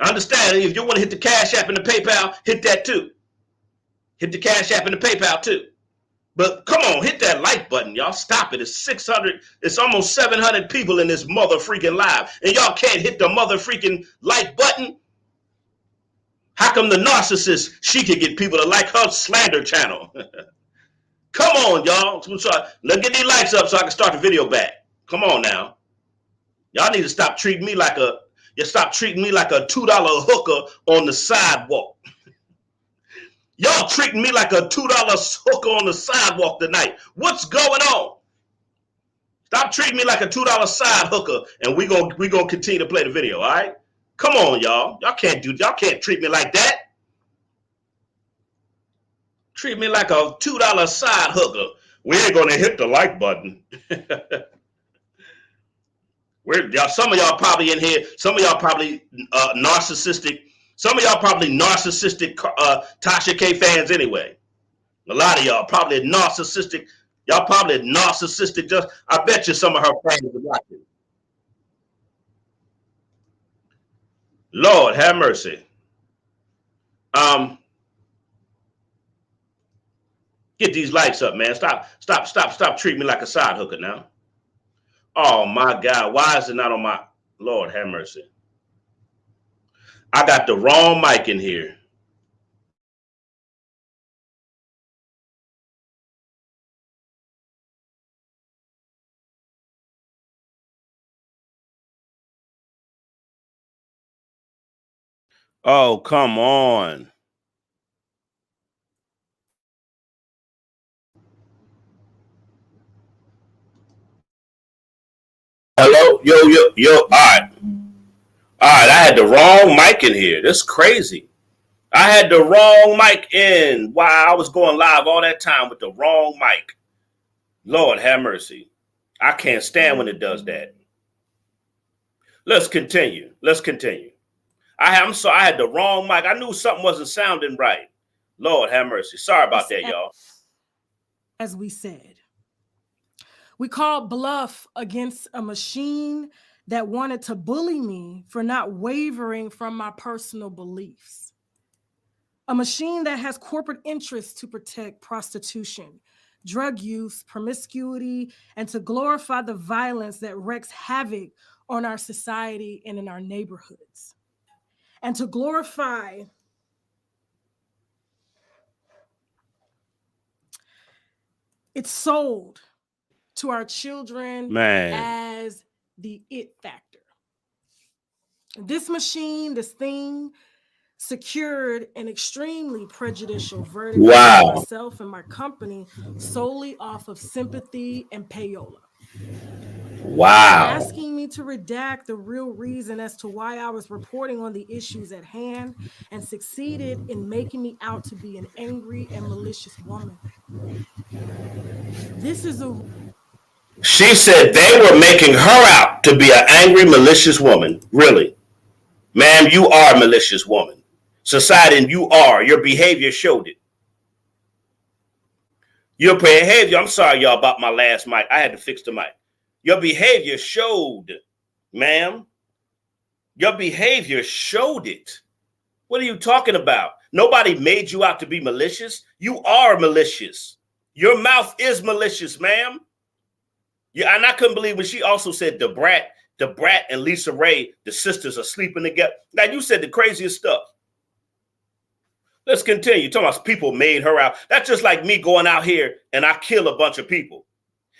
I understand if you want to hit the Cash App and the PayPal, hit that too. Hit the Cash App and the PayPal too. But come on, hit that like button, y'all. Stop it. It's 600, it's almost 700 people in this mother freaking live. And y'all can't hit the mother freaking like button? How come the narcissist, she can get people to like her slander channel? Come on, y'all. Let's get these likes up so I can start the video back. Come on now. Y'all need to stop treating me like a $2 hooker on the sidewalk. Y'all treating me like a $2 hooker on the sidewalk tonight. What's going on? Stop treating me like a $2 side hooker, and we gonna continue to play the video, all right? Come on, y'all. Y'all can't treat me like that. Treat me like a $2 side hooker. We ain't gonna hit the like button. Some of y'all probably in here. Some of y'all probably narcissistic. Some of y'all probably narcissistic Tasha K fans anyway. A lot of y'all probably narcissistic. Y'all probably narcissistic. Just I bet you some of her fans are watching. Lord have mercy. Get these likes up, man. Stop treating me like a side hooker now. Oh my God. Why is it not on my Lord have mercy? I got the wrong mic in here. Oh, come on. Hello? Yo. All right. I had the wrong mic in here. That's crazy. I had the wrong mic in. Wow, I was going live all that time with the wrong mic. Lord have mercy. I can't stand when it does that. Let's continue. I had the wrong mic. I knew something wasn't sounding right. Lord have mercy. Sorry about that, y'all. As we said, we called bluff against a machine that wanted to bully me for not wavering from my personal beliefs. A machine that has corporate interests to protect prostitution, drug use, promiscuity, and to glorify the violence that wreaks havoc on our society and in our neighborhoods. And to glorify it's sold to our children as the it factor. This thing secured an extremely prejudicial verdict against Wow. myself and my company solely off of sympathy and payola, Wow. asking me to redact the real reason as to why I was reporting on the issues at hand, and succeeded in making me out to be an angry and malicious woman. This is a She said they were making her out to be an angry, malicious woman. Really? Ma'am, you are a malicious woman. Society, and you are. Your behavior showed it. Your behavior, I'm sorry, y'all, about my last mic. I had to fix the mic. Your behavior showed, ma'am. Your behavior showed it. What are you talking about? Nobody made you out to be malicious. You are malicious. Your mouth is malicious, ma'am. Yeah, and I couldn't believe when she also said the brat and Lisa Ray, the sisters are sleeping together. Now you said the craziest stuff. Let's continue. Talking about people made her out. That's just like me going out here and I kill a bunch of people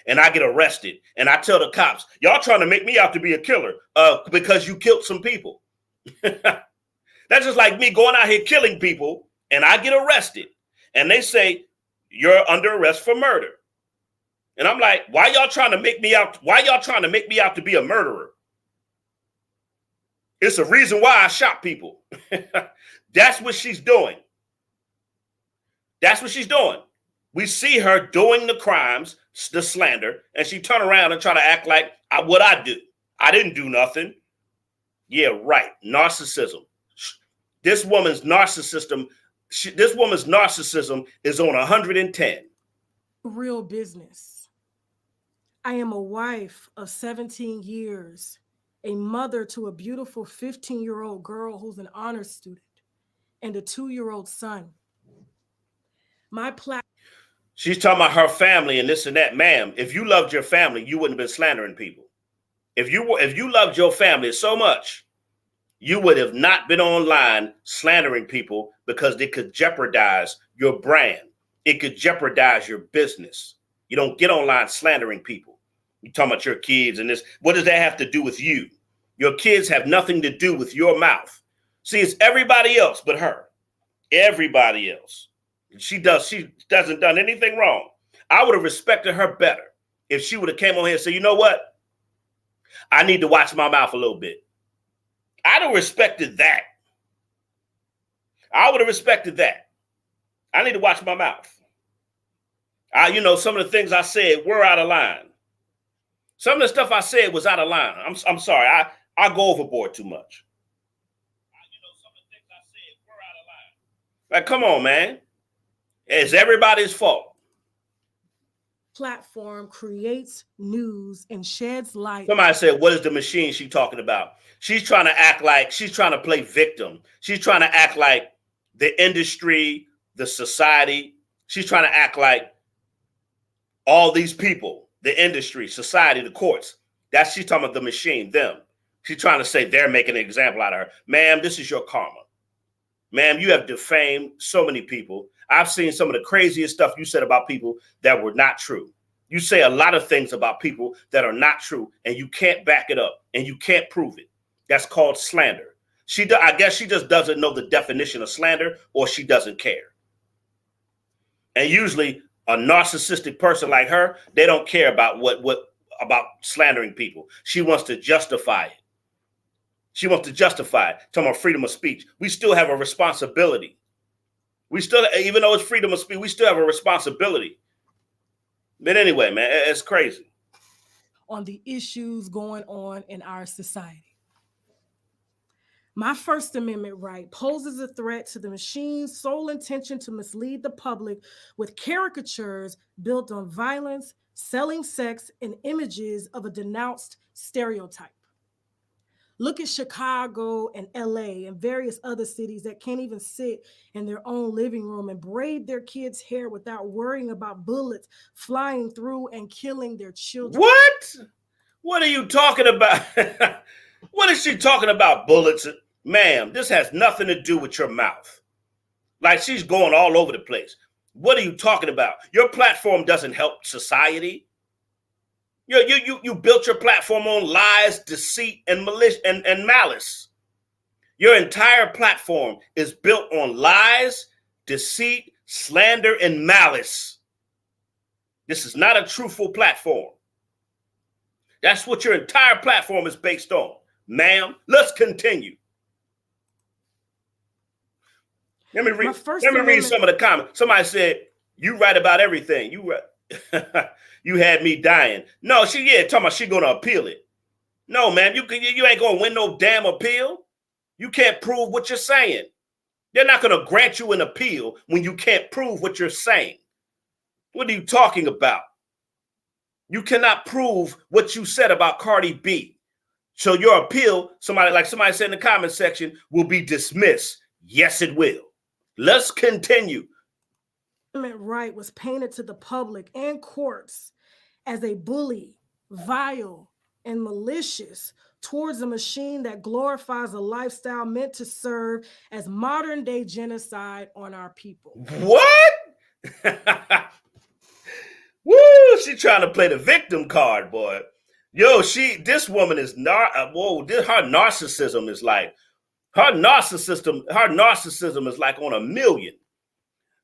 and I get arrested and I tell the cops, y'all trying to make me out to be a killer because you killed some people. That's just like me going out here killing people and I get arrested and they say you're under arrest for murder. And I'm like, why y'all trying to make me out? Why y'all trying to make me out to be a murderer? It's a reason why I shot people. That's what she's doing. That's what she's doing. We see her doing the crimes, the slander, and she turn around and try to act like what I do. I didn't do nothing. Yeah, right. Narcissism. This woman's narcissism is on 110. real business. I am a wife of 17 years, a mother to a beautiful 15-year-old girl who's an honors student, and a 2-year-old son. She's talking about her family and this and that. Ma'am, if you loved your family, you wouldn't have been slandering people. If you loved your family so much, you would have not been online slandering people because it could jeopardize your brand. It could jeopardize your business. You don't get online slandering people. You're talking about your kids and this. What does that have to do with you? Your kids have nothing to do with your mouth. See, it's everybody else but her. Everybody else. She doesn't done anything wrong. I would have respected her better if she would have came on here and said, you know what? I need to watch my mouth a little bit. I'd have respected that. I would have respected that. I need to watch my mouth. Some of the things I said were out of line. Some of the stuff I said was out of line. I'm sorry. I go overboard too much. Some of the things I said were out of line. Like, come on, man. It's everybody's fault. Platform creates news and sheds light. Somebody said, what is the machine she's talking about? She's trying to act like she's trying to play victim. She's trying to act like the industry, the society. She's trying to act like all these people, the industry, society, the courts. She's talking about the machine, them. She's trying to say they're making an example out of her. Ma'am, this is your karma. Ma'am, you have defamed so many people. I've seen some of the craziest stuff you said about people that were not true. You say a lot of things about people that are not true, and you can't back it up, and you can't prove it. That's called slander. I guess she just doesn't know the definition of slander, or she doesn't care. And usually, a narcissistic person like her, they don't care about about slandering people. She wants to justify it. She wants to justify it. Talking about freedom of speech. We still have a responsibility. Even though it's freedom of speech, we still have a responsibility. But anyway, man, it's crazy. On the issues going on in our society. My First Amendment right poses a threat to the machine's sole intention to mislead the public with caricatures built on violence, selling sex, and images of a denounced stereotype. Look at Chicago and LA and various other cities that can't even sit in their own living room and braid their kids' hair without worrying about bullets flying through and killing their children. What? What are you talking about? What is she talking about, bullets? Ma'am, this has nothing to do with your mouth. Like, she's going all over the place. What are you talking about? Your platform doesn't help society. You built your platform on lies, deceit, and malice. Your entire platform is built on lies, deceit, slander, and malice. This is not a truthful platform. That's what your entire platform is based on. Ma'am, let's continue. Let me read some of the comments. Somebody said, you write about everything. You had me dying. No, talking about she gonna appeal it. No, man, you ain't gonna win no damn appeal. You can't prove what you're saying. They're not gonna grant you an appeal when you can't prove what you're saying. What are you talking about? You cannot prove what you said about Cardi B. So your appeal, somebody said in the comment section, will be dismissed. Yes, it will. Let's continue. Right was painted to the public and courts as a bully, vile, and malicious towards a machine that glorifies a lifestyle meant to serve as modern day genocide on our people. What? Woo! She trying to play the victim card, boy. Yo, this woman is her narcissism is like her narcissism is like on a million.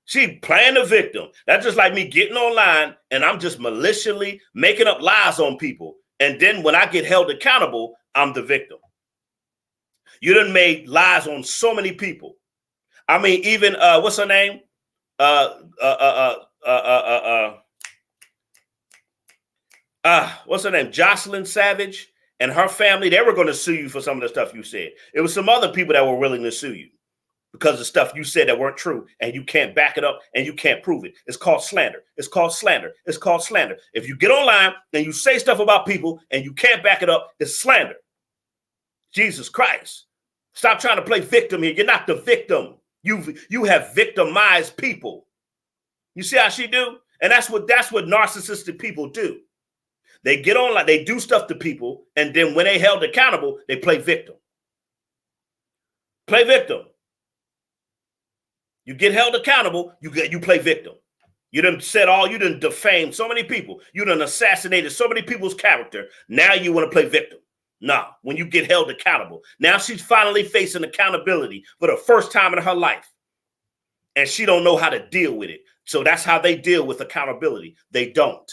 She playing the victim. That's just like me getting online and I'm just maliciously making up lies on people. And then when I get held accountable, I'm the victim. You done made lies on so many people. I mean, even what's her name? What's her name? Jocelyn Savage and her family. They were going to sue you for some of the stuff you said. It was some other people that were willing to sue you because of stuff you said that weren't true, and you can't back it up and you can't prove it. It's called slander. It's called slander. It's called slander. If you get online and you say stuff about people and you can't back it up, it's slander. Jesus Christ. Stop trying to play victim here. You're not the victim. You have victimized people. You see how she do? And that's what narcissistic people do. They get online, they do stuff to people, and then when they held accountable, they play victim. Play victim. You get held accountable, you play victim. You done defamed so many people. You done assassinated so many people's character. Now you want to play victim. Nah, when you get held accountable. Now she's finally facing accountability for the first time in her life. And she don't know how to deal with it. So that's how they deal with accountability. They don't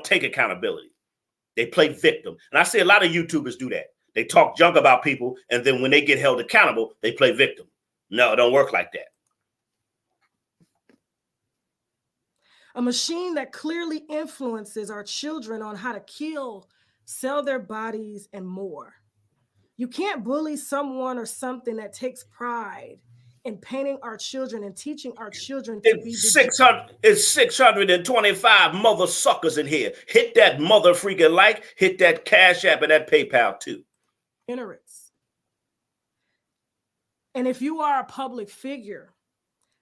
take accountability. They play victim. And I see a lot of YouTubers do that. They talk junk about people, and then when they get held accountable, they play victim. No, it don't work like that. A machine that clearly influences our children on how to kill, sell their bodies, and more. You can't bully someone or something that takes pride in painting our children and teaching our children to be 625 mother suckers in here. Hit that mother freaking like, hit that Cash App and that PayPal too. Ignorance. And if you are a public figure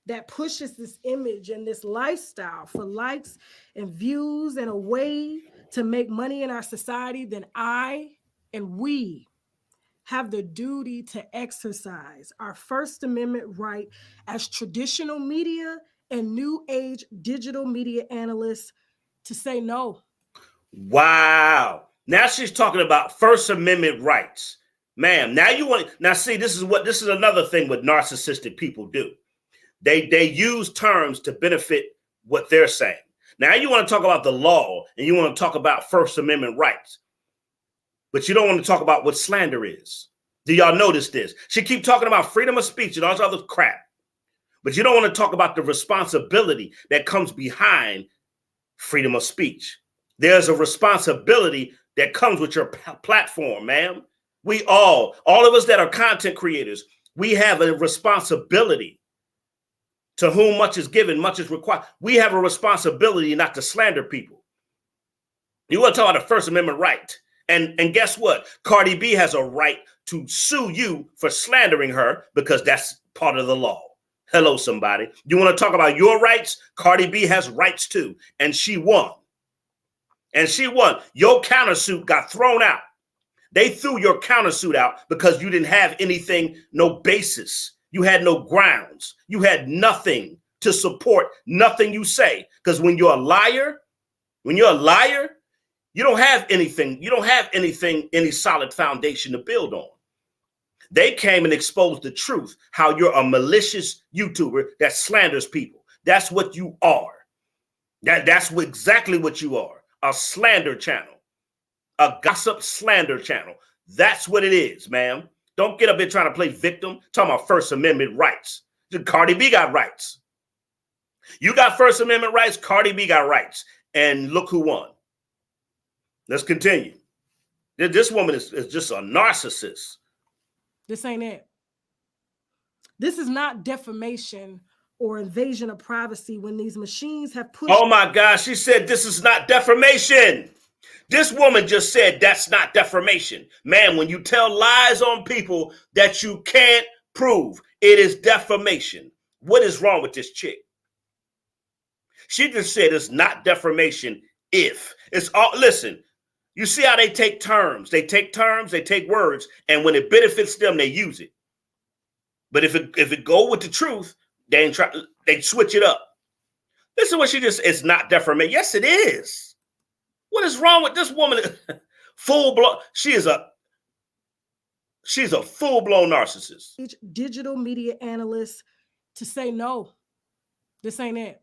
that pushes this image and this lifestyle for likes and views and a way to make money in our society, then I and we have the duty to exercise our First Amendment right as traditional media and new age digital media analysts to say no. Wow. Now she's talking about First Amendment rights. Ma'am, see, this is another thing what narcissistic people do. They use terms to benefit what they're saying. Now you want to talk about the law and you want to talk about First Amendment rights, but you don't want to talk about what slander is. Do y'all notice this? She keep talking about freedom of speech and all this other crap, but you don't want to talk about the responsibility that comes behind freedom of speech. There's a responsibility that comes with your platform, ma'am. We all of us that are content creators, we have a responsibility. To whom much is given, much is required. We have a responsibility not to slander people. You want to talk about the First Amendment right. And guess what? Cardi B has a right to sue you for slandering her because that's part of the law. Hello, somebody. You want to talk about your rights? Cardi B has rights too. And she won. Your countersuit got thrown out. They threw your countersuit out because you didn't have anything, no basis. You had no grounds. You had nothing to support nothing you say. Because when you're a liar, you don't have anything. You don't have anything, any solid foundation to build on. They came and exposed the truth, how you're a malicious YouTuber that slanders people. That's what you are. That's exactly what you are. A slander channel. A gossip slander channel. That's what it is, ma'am. Don't get up here trying to play victim, talking about First Amendment rights. Cardi B got rights. You got First Amendment rights, Cardi B got rights. And look who won. Let's continue. This woman is just a narcissist. This ain't it. This is not defamation or invasion of privacy when these machines have pushed. Oh my gosh, she said this is not defamation. This woman just said that's not defamation. Man, when you tell lies on people that you can't prove, it is defamation. What is wrong with this chick? She just said it's not defamation if. It's all, listen, you see how they take terms. They take terms, they take words, and when it benefits them, they use it. But if it go with the truth, they switch it up. Listen, what she just, it's not defamation. Yes, it is. What is wrong with this woman? Full blown. She's a full-blown narcissist. Digital media analysts to say no. This ain't it.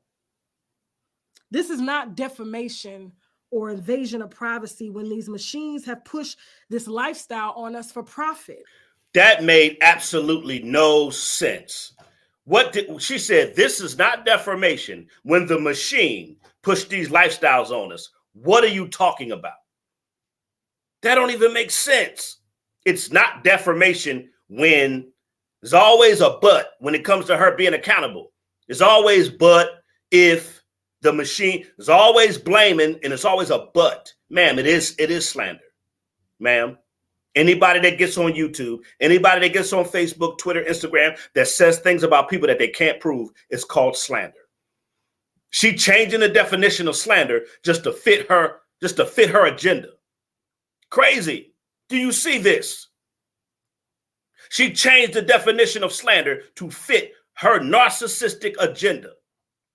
This is not defamation or invasion of privacy when these machines have pushed this lifestyle on us for profit. That made absolutely no sense. She said, this is not defamation when the machine pushed these lifestyles on us. What are you talking about? That don't even make sense. It's not defamation when there's always a but when it comes to her being accountable. There's always but if the machine is always blaming, and it's always a but. Ma'am, it is slander. Ma'am. Anybody that gets on YouTube, anybody that gets on Facebook, Twitter, Instagram, that says things about people that they can't prove, is called slander. She changing the definition of slander just to fit her agenda. Crazy. Do you see this? She changed the definition of slander to fit her narcissistic agenda.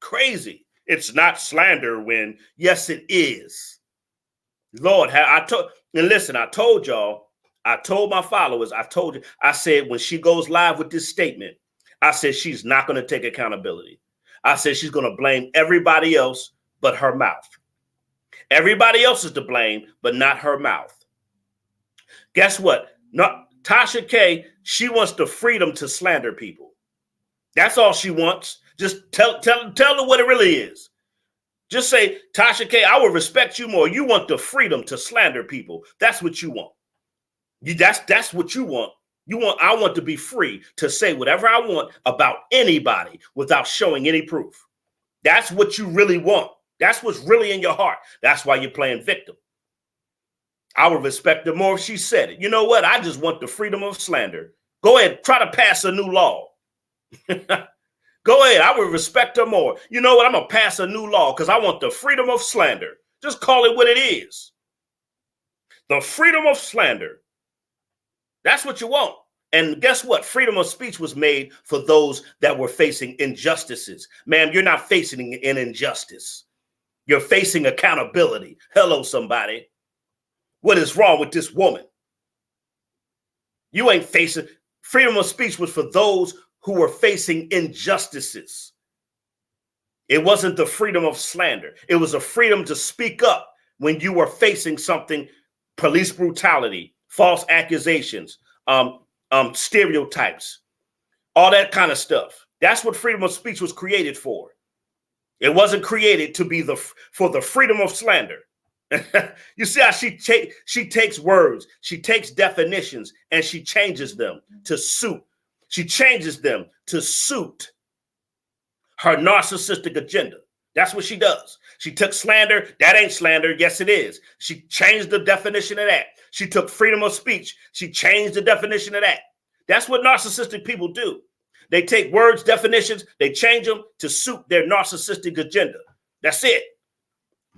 Crazy. It's not slander when, yes, it is. Lord, I told y'all, I told my followers, I said, when she goes live with this statement, I said, she's not going to take accountability. I said, she's going to blame everybody else but her mouth. Everybody else is to blame, but not her mouth. Guess what? Tasha K, she wants the freedom to slander people. That's all she wants. Just tell her what it really is. Just say, Tasha K, I will respect you more. You want the freedom to slander people. That's what you want. That's what you want. I want to be free to say whatever I want about anybody without showing any proof. That's what you really want. That's what's really in your heart. That's why you're playing victim. I would respect her more if she said it. You know what? I just want the freedom of slander. Go ahead, try to pass a new law. Go ahead, I would respect her more. You know what? I'm going to pass a new law because I want the freedom of slander. Just call it what it is. The freedom of slander. That's what you want. And guess what? Freedom of speech was made for those that were facing injustices. Ma'am, you're not facing an injustice. You're facing accountability. Hello, somebody. What is wrong with this woman? You ain't facing. Freedom of speech was for those who were facing injustices. It wasn't the freedom of slander. It was a freedom to speak up when you were facing something, police brutality, false accusations, stereotypes, all that kind of stuff. That's what freedom of speech was created for. It wasn't created to be for the freedom of slander. You see how she takes words, she takes definitions, and she changes them to suit. She changes them to suit her narcissistic agenda. That's what she does. She took slander. That ain't slander. Yes, it is. She changed the definition of that. She took freedom of speech. She changed the definition of that. That's what narcissistic people do. They take words, definitions, they change them to suit their narcissistic agenda. That's it.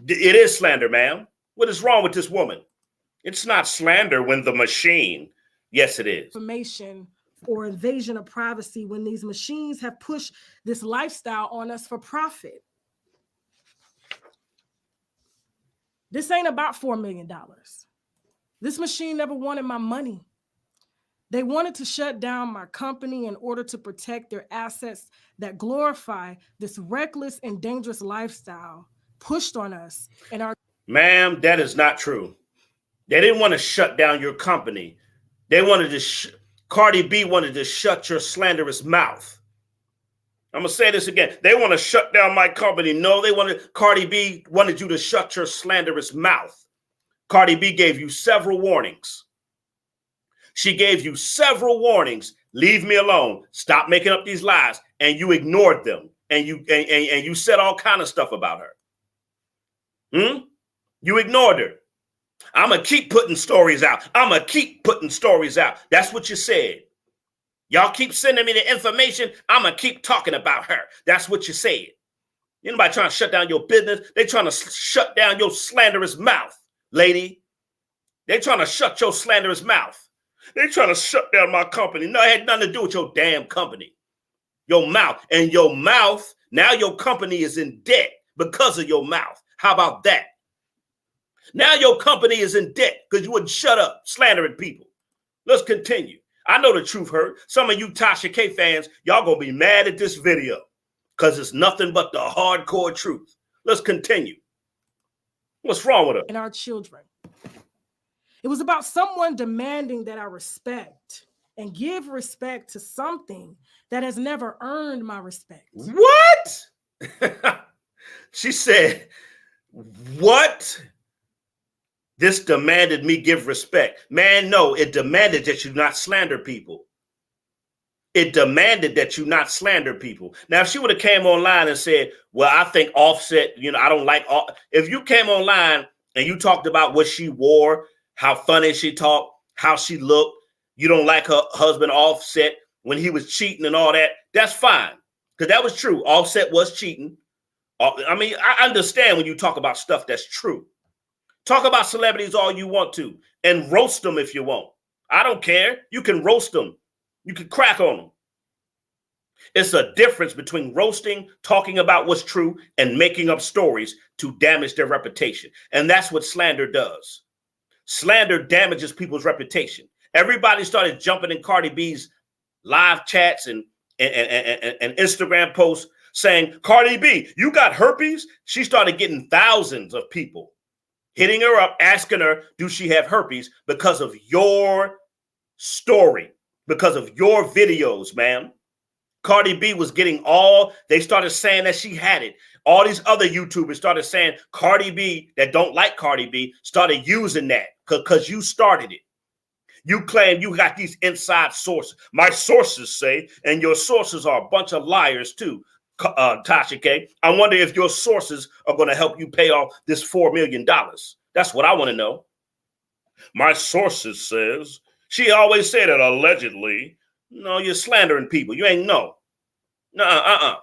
It is slander, ma'am. What is wrong with this woman? It's not slander when the machine. Yes, it is. Information or invasion of privacy when these machines have pushed this lifestyle on us for profit. This ain't about $4 million. This machine never wanted my money. They wanted to shut down my company in order to protect their assets that glorify this reckless and dangerous lifestyle pushed on us and our. Ma'am, that is not true. They didn't want to shut down your company. They wanted to, Cardi B wanted to shut your slanderous mouth. I'm going to say this again. They want to shut down my company. No, Cardi B wanted you to shut your slanderous mouth. Cardi B gave you several warnings. She gave you several warnings. Leave me alone. Stop making up these lies. And you ignored them. And you said all kind of stuff about her. You ignored her. I'm going to keep putting stories out. I'm going to keep putting stories out. That's what you said. Y'all keep sending me the information. I'm going to keep talking about her. That's what you said. Anybody trying to shut down your business? They trying to shut down your slanderous mouth, lady. They trying to shut your slanderous mouth. They trying to shut down my company. No, it had nothing to do with your damn company. Your mouth. And your mouth, now your company is in debt because of your mouth. How about that? Now your company is in debt because you wouldn't shut up slandering people. Let's continue. I know the truth hurt. Some of you Tasha K fans, y'all going to be mad at this video because it's nothing but the hardcore truth. Let's continue. What's wrong with her? And our children. It was about someone demanding that I respect and give respect to something that has never earned my respect. What? She said, what? This demanded me give respect. Man, no, it demanded that you not slander people. It demanded that you not slander people. Now, if she would have came online and said, well, I think Offset, I don't like, if you came online and you talked about what she wore, how funny she talked, how she looked, you don't like her husband Offset when he was cheating and all that, that's fine. Because that was true. Offset was cheating. I mean, I understand when you talk about stuff that's true. Talk about celebrities all you want to and roast them if you want. I don't care. You can roast them. You can crack on them. It's a difference between roasting, talking about what's true, and making up stories to damage their reputation. And that's what slander does. Slander damages people's reputation. Everybody started jumping in Cardi B's live chats and Instagram posts saying, Cardi B, you got herpes? She started getting thousands of people hitting her up, asking her, do she have herpes because of your story, because of your videos, ma'am. Cardi B was getting they started saying that she had it. All these other YouTubers started saying Cardi B that don't like Cardi B started using that because you started it. You claim you got these inside sources. My sources say, and your sources are a bunch of liars too, Tasha K. I wonder if your sources are going to help you pay off this $4 million. That's what I want to know. My sources says, she always said it allegedly. No, you're slandering people. You ain't know. No,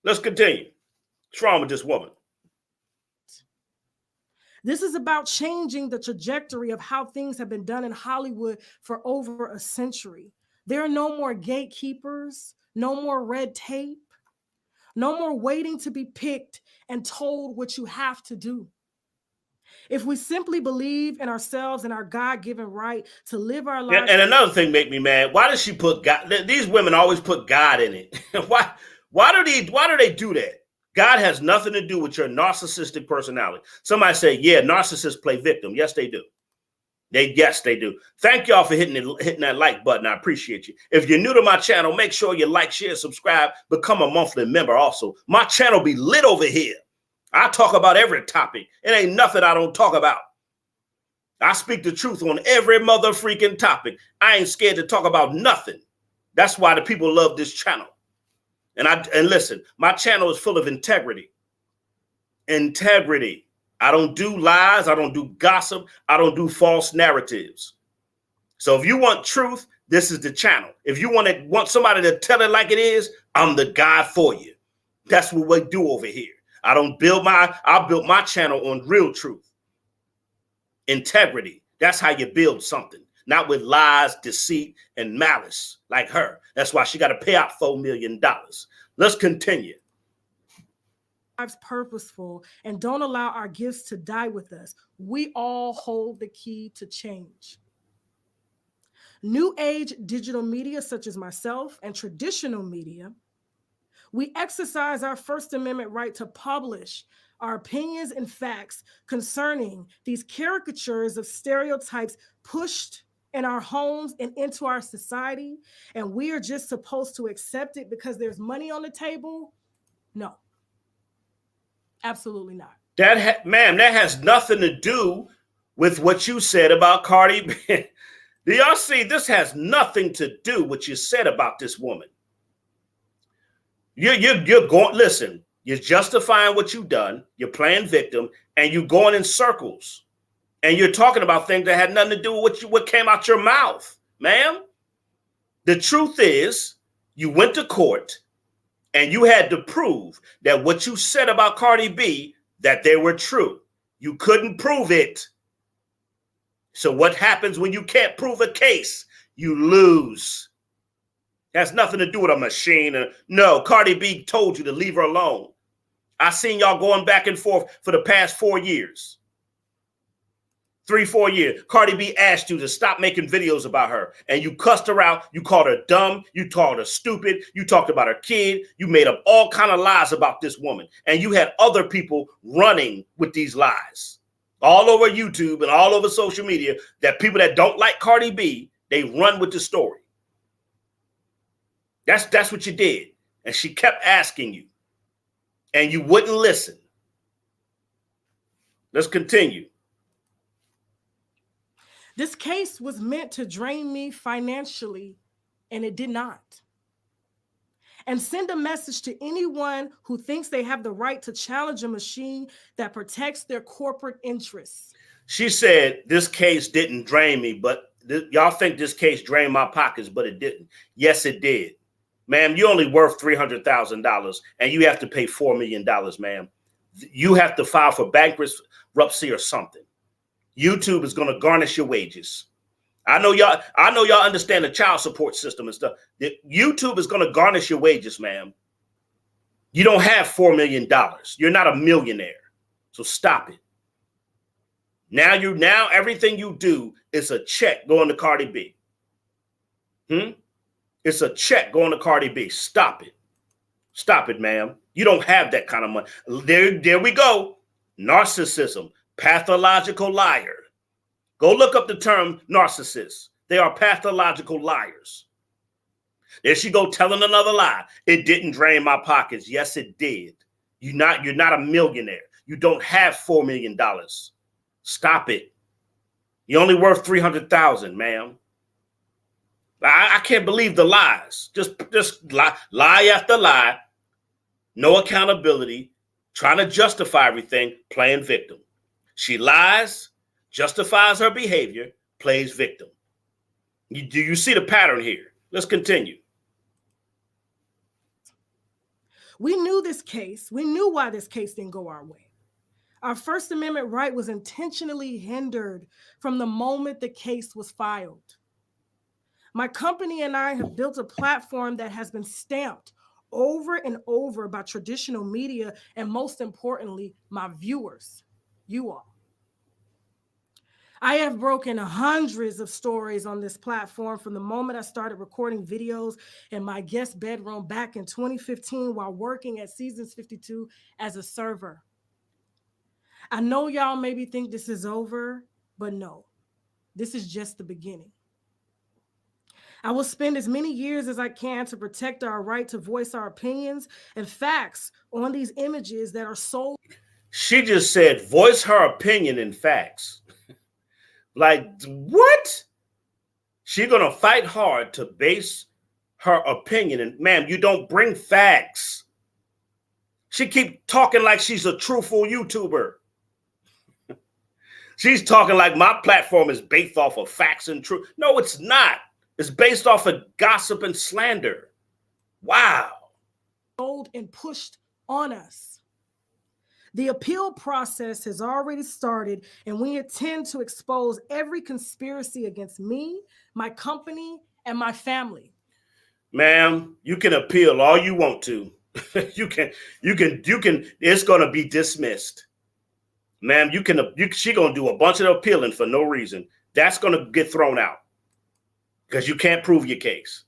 Let's continue. What's wrong with this woman? This is about changing the trajectory of how things have been done in Hollywood for over a century. There are no more gatekeepers, no more red tape, no more waiting to be picked and told what you have to do. If we simply believe in ourselves and our God-given right to live our lives. And another thing make me mad. Why does she put God? These women always put God in it. Why do they do that? God has nothing to do with your narcissistic personality. Somebody say, yeah, narcissists play victim. Yes, they do. Yes, they do. Thank y'all for hitting that like button. I appreciate you. If you're new to my channel, make sure you like, share, subscribe, become a monthly member also. My channel be lit over here. I talk about every topic. It ain't nothing I don't talk about. I speak the truth on every mother freaking topic. I ain't scared to talk about nothing. That's why the people love this channel. And listen, my channel is full of integrity. Integrity. I don't do lies. I don't do gossip. I don't do false narratives. So if you want truth, this is the channel. If you want somebody to tell it like it is, I'm the guy for you. That's what we do over here. I built my channel on real truth. Integrity. That's how you build something. Not with lies, deceit, and malice like her. That's why she got to pay out $4 million. Let's continue. Lives purposeful and don't allow our gifts to die with us. We all hold the key to change. New age digital media, such as myself, and traditional media, we exercise our First Amendment right to publish our opinions and facts concerning these caricatures of stereotypes pushed in our homes and into our society. And we are just supposed to accept it because there's money on the table? No, absolutely not. Ma'am, that has nothing to do with what you said about Cardi B. Do y'all see? This has nothing to do with what you said about this woman. You're going, listen, you're justifying what you've done, you're playing victim, and you're going in circles. And you're talking about things that had nothing to do with what came out your mouth, ma'am. The truth is, you went to court and you had to prove that what you said about Cardi B, that they were true. You couldn't prove it. So what happens when you can't prove a case? You lose. It has nothing to do with a machine. No, Cardi B told you to leave her alone. I seen y'all going back and forth for the past 4 years. 3-4 years. Cardi B asked you to stop making videos about her, and you cussed her out. You called her dumb. You called her stupid. You talked about her kid. You made up all kind of lies about this woman, and you had other people running with these lies all over YouTube and all over social media, that people that don't like Cardi B, they run with the story. That's what you did. And she kept asking you, and you wouldn't listen. Let's continue. This case was meant to drain me financially, and it did not. And send a message to anyone who thinks they have the right to challenge a machine that protects their corporate interests. She said this case didn't drain me, but y'all think this case drained my pockets, but it didn't. Yes, it did. Ma'am, you're only worth $300,000, and you have to pay $4 million, ma'am. You have to file for bankruptcy or something. YouTube is going to garnish your wages. I know y'all understand the child support system and stuff. YouTube is going to garnish your wages, ma'am. You don't have $4 million. You're not a millionaire. So stop it. Now everything you do is a check going to Cardi B. It's a check going to Cardi B. Stop it. Stop it, ma'am. You don't have that kind of money. There we go. Narcissism. Pathological liar. Go look up the term narcissist. They are pathological liars. There she go telling another lie. It didn't drain my pockets. Yes, it did. You're not a millionaire. You don't have $4 million. Stop it. You're only worth $300,000, ma'am. I can't believe the lies. Just lie after lie. No accountability. Trying to justify everything. Playing victim. She lies, justifies her behavior, plays victim. Do you see the pattern here? Let's continue. We knew this case. We knew why this case didn't go our way. Our First Amendment right was intentionally hindered from the moment the case was filed. My company and I have built a platform that has been stamped over and over by traditional media, and most importantly, my viewers, you all. I have broken hundreds of stories on this platform from the moment I started recording videos in my guest bedroom back in 2015 while working at Seasons 52 as a server. I know y'all maybe think this is over, but no, this is just the beginning. I will spend as many years as I can to protect our right to voice our opinions and facts on these images that are sold. She just said, voice her opinion and facts. Like, what? She's going to fight hard to base her opinion. And ma'am, you don't bring facts. She keep talking like she's a truthful YouTuber. She's talking like my platform is based off of facts and truth. No, it's not. It's based off of gossip and slander. Wow. Sold and pushed on us. The appeal process has already started, and we intend to expose every conspiracy against me, my company, and my family. Ma'am, you can appeal all you want to. you can, it's going to be dismissed. Ma'am, she's going to do a bunch of appealing for no reason. That's going to get thrown out. because you can't prove your case.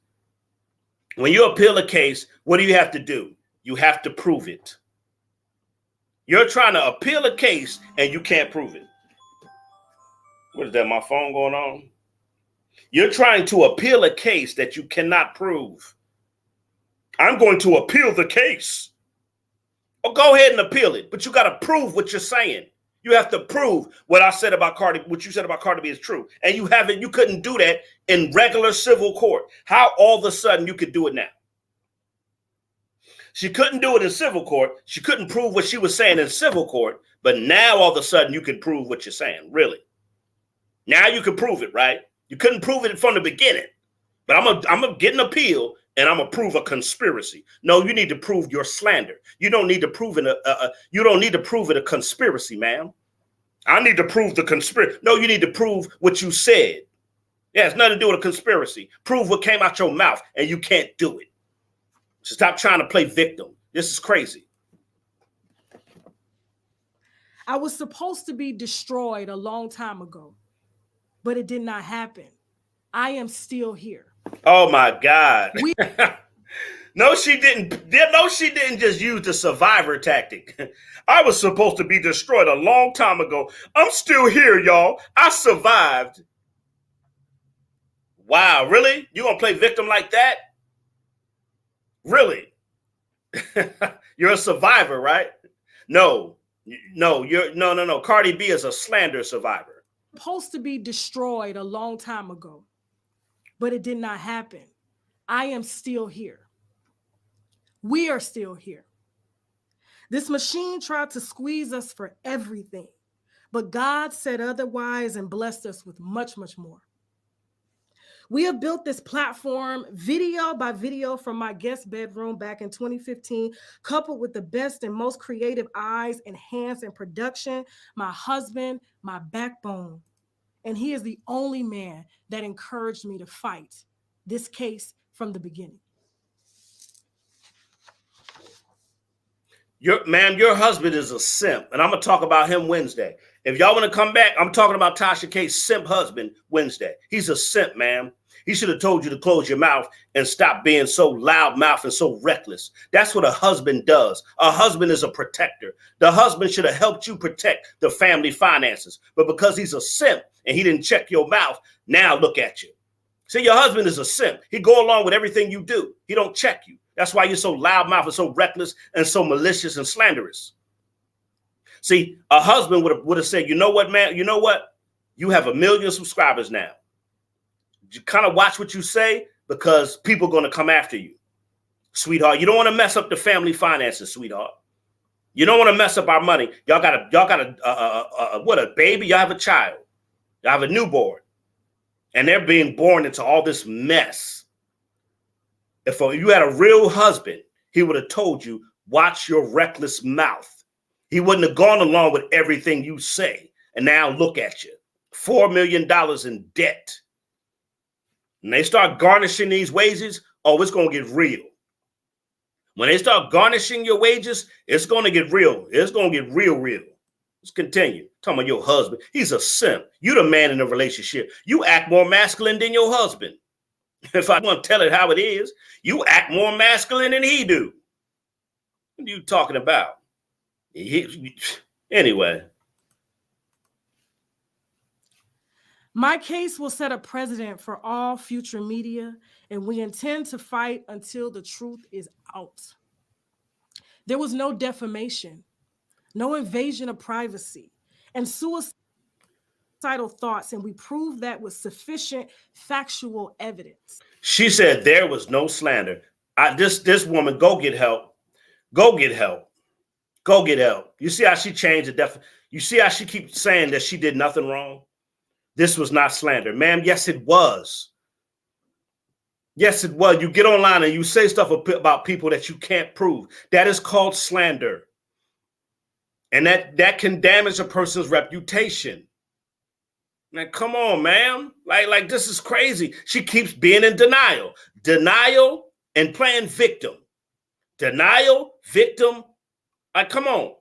When you appeal a case, what do you have to do? You have to prove it. You're trying to appeal a case and you can't prove it. What is that, my phone going on? You're trying to appeal a case that you cannot prove. I'm going to appeal the case. Oh, go ahead and appeal it, but you got to prove what you're saying. You have to prove what I said about Cardi, what you said about Cardi B is true. And you haven't, you couldn't do that in regular civil court. How all of a sudden you could do it now? She couldn't do it in civil court. She couldn't prove what she was saying in civil court, but now all of a sudden you can prove what you're saying, really. Now you can prove it, right? You couldn't prove it from the beginning, but I'm gonna get an appeal and I'm gonna prove a conspiracy. No, you need to prove your slander. You don't need to prove it. You don't need to prove it a conspiracy, ma'am. I need to prove the conspiracy. No, you need to prove what you said. Yeah, it's nothing to do with a conspiracy. Prove what came out your mouth, and you can't do it. So stop trying to play victim. This is crazy. I was supposed to be destroyed a long time ago, but it did not happen. I am still here. Oh my God. No, she didn't. No, she didn't just use the survivor tactic. I was supposed to be destroyed a long time ago. I'm still here, y'all. I survived. Wow, really? You gonna play victim like that? Really? You're a survivor, right? No. Cardi B is a slander survivor. Supposed to be destroyed a long time ago, but it did not happen. I am still here. We are still here. This machine tried to squeeze us for everything, but God said otherwise and blessed us with much, much more. We have built this platform video by video from my guest bedroom back in 2015, coupled with the best and most creative eyes and hands in production, my husband, my backbone. And he is the only man that encouraged me to fight this case from the beginning. Your husband is a simp, and I'm going to talk about him Wednesday. If y'all want to come back, I'm talking about Tasha K's simp husband Wednesday. He's a simp, man. He should have told you to close your mouth and stop being so loudmouth and so reckless. That's what a husband does. A husband is a protector. The husband should have helped you protect the family finances. But because he's a simp and he didn't check your mouth, now look at you. See, your husband is a simp. He go along with everything you do. He don't check you. That's why you're so loudmouth and so reckless and so malicious and slanderous. See, a husband would have said, you know what, man? You know what? You have 1 million subscribers now. You kind of watch what you say because people are going to come after you, sweetheart. You don't want to mess up the family finances, sweetheart. You don't want to mess up our money. Y'all got a baby? Y'all have a child. Y'all have a newborn. And they're being born into all this mess. If you had a real husband, he would have told you, watch your reckless mouth. He wouldn't have gone along with everything you say. And now look at you, $4 million in debt. When they start garnishing these wages, oh, it's going to get real. When they start garnishing your wages, it's going to get real. It's going to get real. Let's continue. Talking about your husband. He's a simp. You the man in the relationship. You act more masculine than your husband. If I want to tell it how it is, you act more masculine than he do. What are you talking about? Anyway. My case will set a precedent for all future media, and we intend to fight until the truth is out. There was no defamation, no invasion of privacy, and suicidal thoughts, and we proved that with sufficient factual evidence. She said there was no slander. This woman, go get help. Go get help. Go get help. You see how she changed the you see how she keeps saying that she did nothing wrong? This was not slander. Ma'am, yes, it was. Yes, it was. You get online and you say stuff about people that you can't prove. That is called slander. And that can damage a person's reputation. Man, come on, ma'am. Like this is crazy. She keeps being in denial. Denial and playing victim. Denial, victim. Like, come on.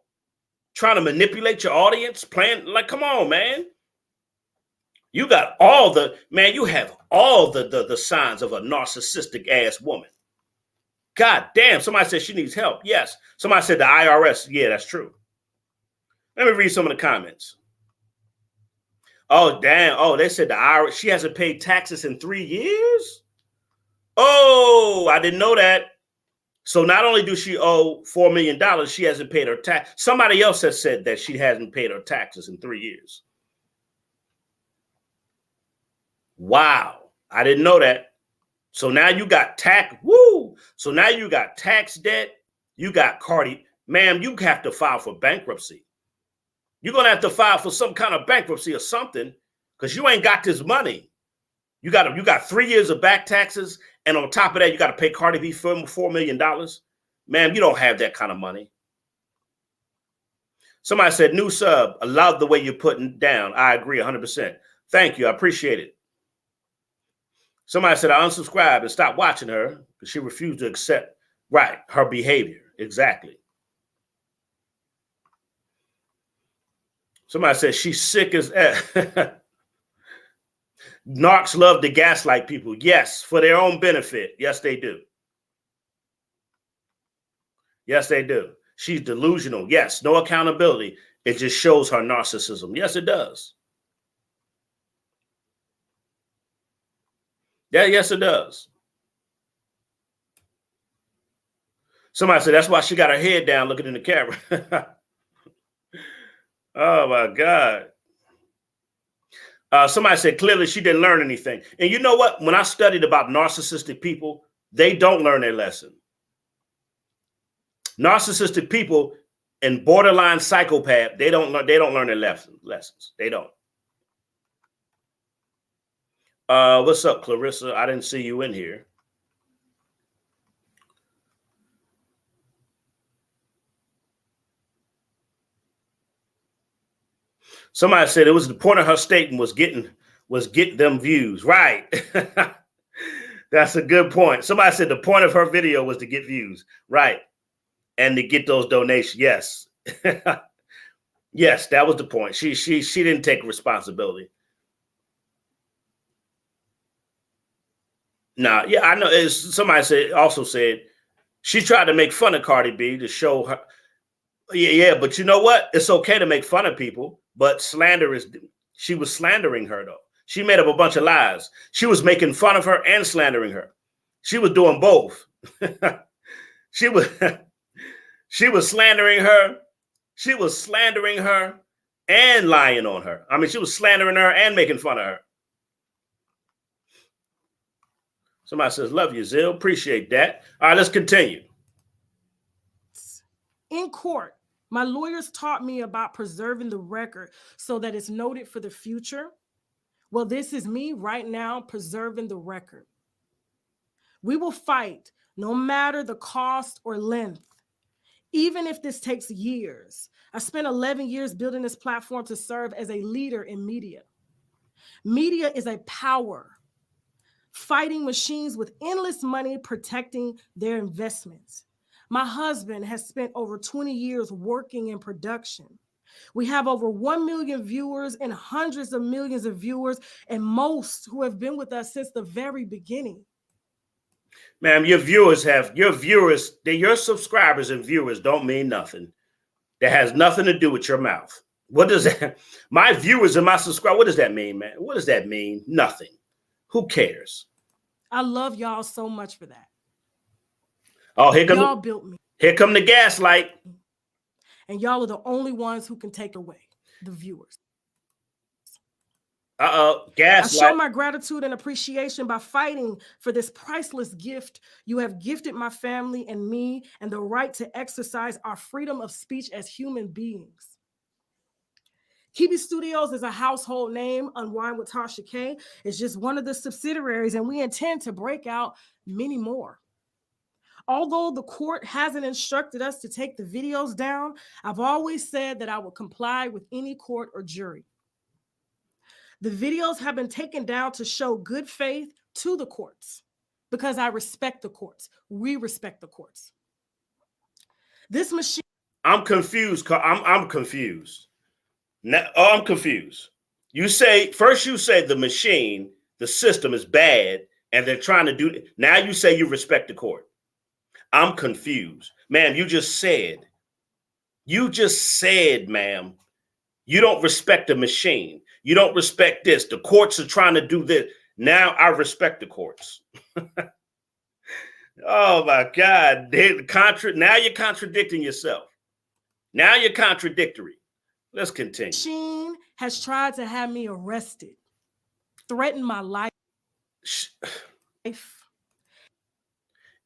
Trying to manipulate your audience, playing, like, come on, man. You got all the, man, you have all the signs of a narcissistic ass woman. God damn, somebody said she needs help. Yes. Somebody said the IRS. Yeah, that's true. Let me read some of the comments. Oh, damn. Oh, they said the IRS, she hasn't paid taxes in 3 years? Oh, I didn't know that. So not only do she owe $4 million, she hasn't paid her tax. Somebody else has said that she hasn't paid her taxes in 3 years. Wow. I didn't know that. So now you got tax. Woo. So now you got tax debt. You got CARDI. Ma'am, you have to file for bankruptcy. You're going to have to file for some kind of bankruptcy or something because you ain't got this money. You got 3 years of back taxes. And on top of that, you got to pay Cardi B $4 million. Ma'am, you don't have that kind of money. Somebody said, new sub, I love the way you're putting down. I agree 100%. Thank you. I appreciate it. Somebody said, I unsubscribed and stopped watching her because she refused to accept, right, her behavior. Exactly. Somebody said, she's sick as narcs love to gaslight people. Yes, for their own benefit. Yes, they do. Yes, they do. She's delusional. Yes, no accountability. It just shows her narcissism. Yes, it does. Yeah, yes, it does. Somebody said that's why she got her head down looking in the camera. Oh, my God. Somebody said clearly she didn't learn anything. And you know what? When I studied about narcissistic people, they don't learn their lesson. Narcissistic people and borderline psychopath, they don't learn their lessons. They don't. What's up, Clarissa? I didn't see you in here. Somebody said it was the point of her statement was get them views. Right. That's a good point. Somebody said the point of her video was to get views. Right. And to get those donations. Yes. Yes, that was the point. She didn't take responsibility. Nah, yeah, I know. Somebody also said she tried to make fun of Cardi B to show her. Yeah, but you know what? It's okay to make fun of people, but she was slandering her though. She made up a bunch of lies. She was making fun of her and slandering her. She was doing both. She was slandering her. She was slandering her and lying on her. I mean, she was slandering her and making fun of her. Somebody says, love you, Zill. Appreciate that. All right, let's continue. In court, my lawyers taught me about preserving the record so that it's noted for the future. Well, this is me right now preserving the record. We will fight no matter the cost or length, even if this takes years. I spent 11 years building this platform to serve as a leader in media. Media is a power. Fighting machines with endless money protecting their investments. My husband has spent over 20 years working in production. We have over 1 million viewers and hundreds of millions of viewers, and most who have been with us since the very beginning. Ma'am, your subscribers and viewers don't mean nothing. That has nothing to do with your mouth. What does that? My viewers and my subscribers, what does that mean, man? What does that mean? Nothing. Who cares? I love y'all so much for that. Oh, y'all built me. Here come the gaslight. And y'all are the only ones who can take away the viewers. Gaslight. I show my gratitude and appreciation by fighting for this priceless gift you have gifted my family and me, and the right to exercise our freedom of speech as human beings. Kibi Studios is a household name. Unwind with Tasha K is just one of the subsidiaries, and we intend to break out many more. Although the court hasn't instructed us to take the videos down, I've always said that I would comply with any court or jury. The videos have been taken down to show good faith to the courts because I respect the courts. We respect the courts. This machine. I'm confused. I'm confused. Now, I'm confused. You say first you say the machine, the system is bad, and they're trying to do. Now you say you respect the court. I'm confused, ma'am. You just said, ma'am, you don't respect the machine. You don't respect this. The courts are trying to do this. Now I respect the courts. Oh my God! Now you're contradicting yourself. Now you're contradictory. Let's continue. Machine has tried to have me arrested, threatened my life.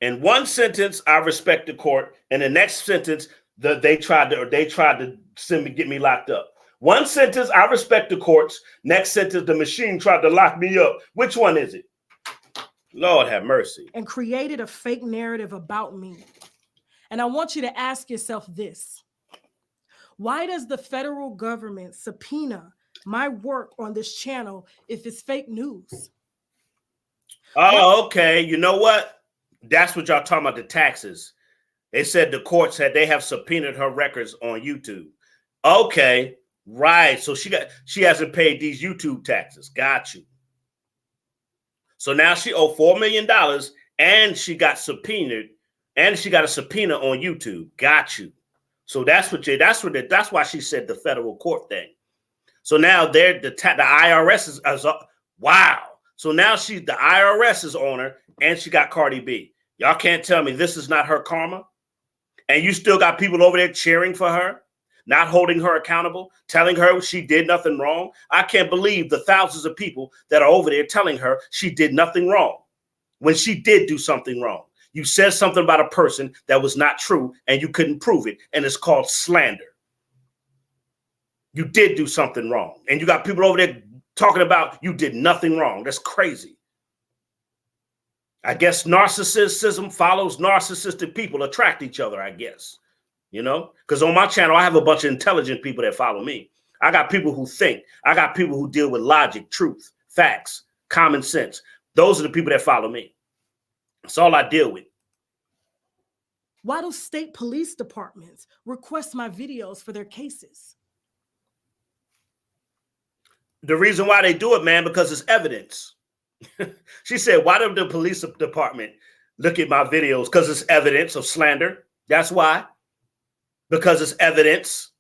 In one sentence, I respect the court. In the next sentence, they tried to get me locked up. One sentence, I respect the courts. Next sentence, the machine tried to lock me up. Which one is it? Lord have mercy. And created a fake narrative about me. And I want you to ask yourself this. Why does the federal government subpoena my work on this channel if it's fake news? Oh, okay. You know what? That's what y'all talking about, the taxes. They said the courts they have subpoenaed her records on YouTube. Okay, right. So she hasn't paid these YouTube taxes. Got you. So now she owed $4 million and she got subpoenaed and she got a subpoena on YouTube. Got you. So that's why she said the federal court thing. So now the IRS is wow. So now the IRS is on her and she got Cardi B. Y'all can't tell me this is not her karma. And you still got people over there cheering for her, not holding her accountable, telling her she did nothing wrong. I can't believe the thousands of people that are over there telling her she did nothing wrong when she did do something wrong. You said something about a person that was not true and you couldn't prove it. And it's called slander. You did do something wrong. And you got people over there talking about you did nothing wrong. That's crazy. I guess narcissism follows narcissistic people attract each other, I guess. You know, because on my channel, I have a bunch of intelligent people that follow me. I got people who think. I got people who deal with logic, truth, facts, common sense. Those are the people that follow me. That's all I deal with. Why do state police departments request my videos for their cases? The reason why they do it, man, because it's evidence. She said, why did the police department look at my videos? Because it's evidence of slander. That's why. Because it's evidence.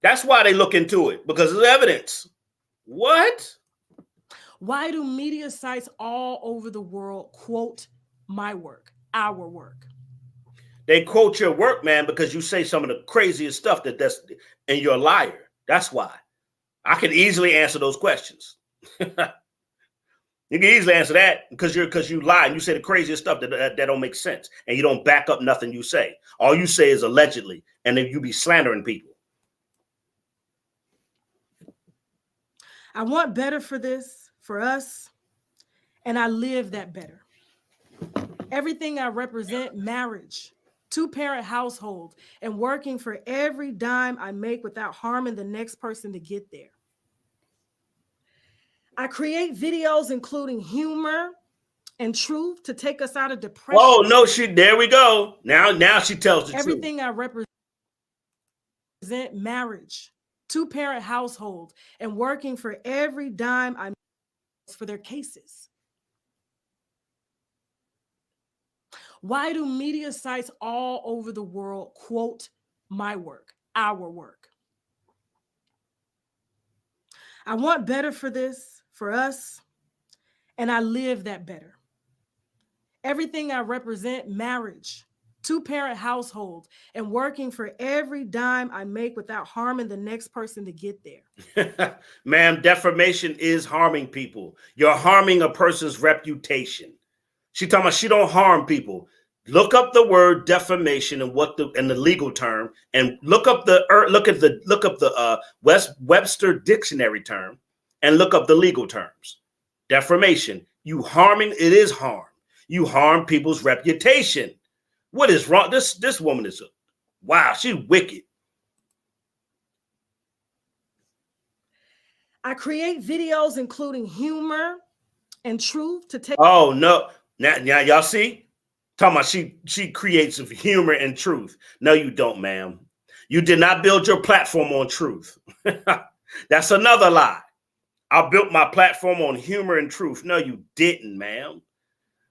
That's why they look into it. Because it's evidence. What? Why do media sites all over the world quote my work, our work? They quote your work, man, because you say some of the craziest stuff and you're a liar. That's why. I can easily answer those questions. You can easily answer that because you lie and you say the craziest stuff that don't make sense and you don't back up nothing you say. All you say is allegedly, and then you be slandering people. I want better for us, and I live that better. Everything I represent, marriage, two-parent household, and working for every dime I make without harming the next person to get there. I create videos including humor and truth to take us out of depression. Oh, no, there we go. Now she tells the truth. Everything I represent, marriage, two-parent household, and working for every dime I make for their cases. Why do media sites all over the world quote my work, our work? I want better for us, and I live that better. Everything I represent, marriage, two-parent household, and working for every dime I make without harming the next person to get there. Ma'am, defamation is harming people. You're harming a person's reputation. She talking about she don't harm people. Look up the word defamation and the legal term, and look up the Webster dictionary term, and look up the legal terms. Defamation. It is harm. You harm people's reputation. What is wrong? This woman is wow. She's wicked. I create videos including humor and truth to take. Oh no! Now y'all see. Talking about she creates humor and truth. No, you don't, ma'am. You did not build your platform on truth. That's another lie. I built my platform on humor and truth. No, you didn't, ma'am.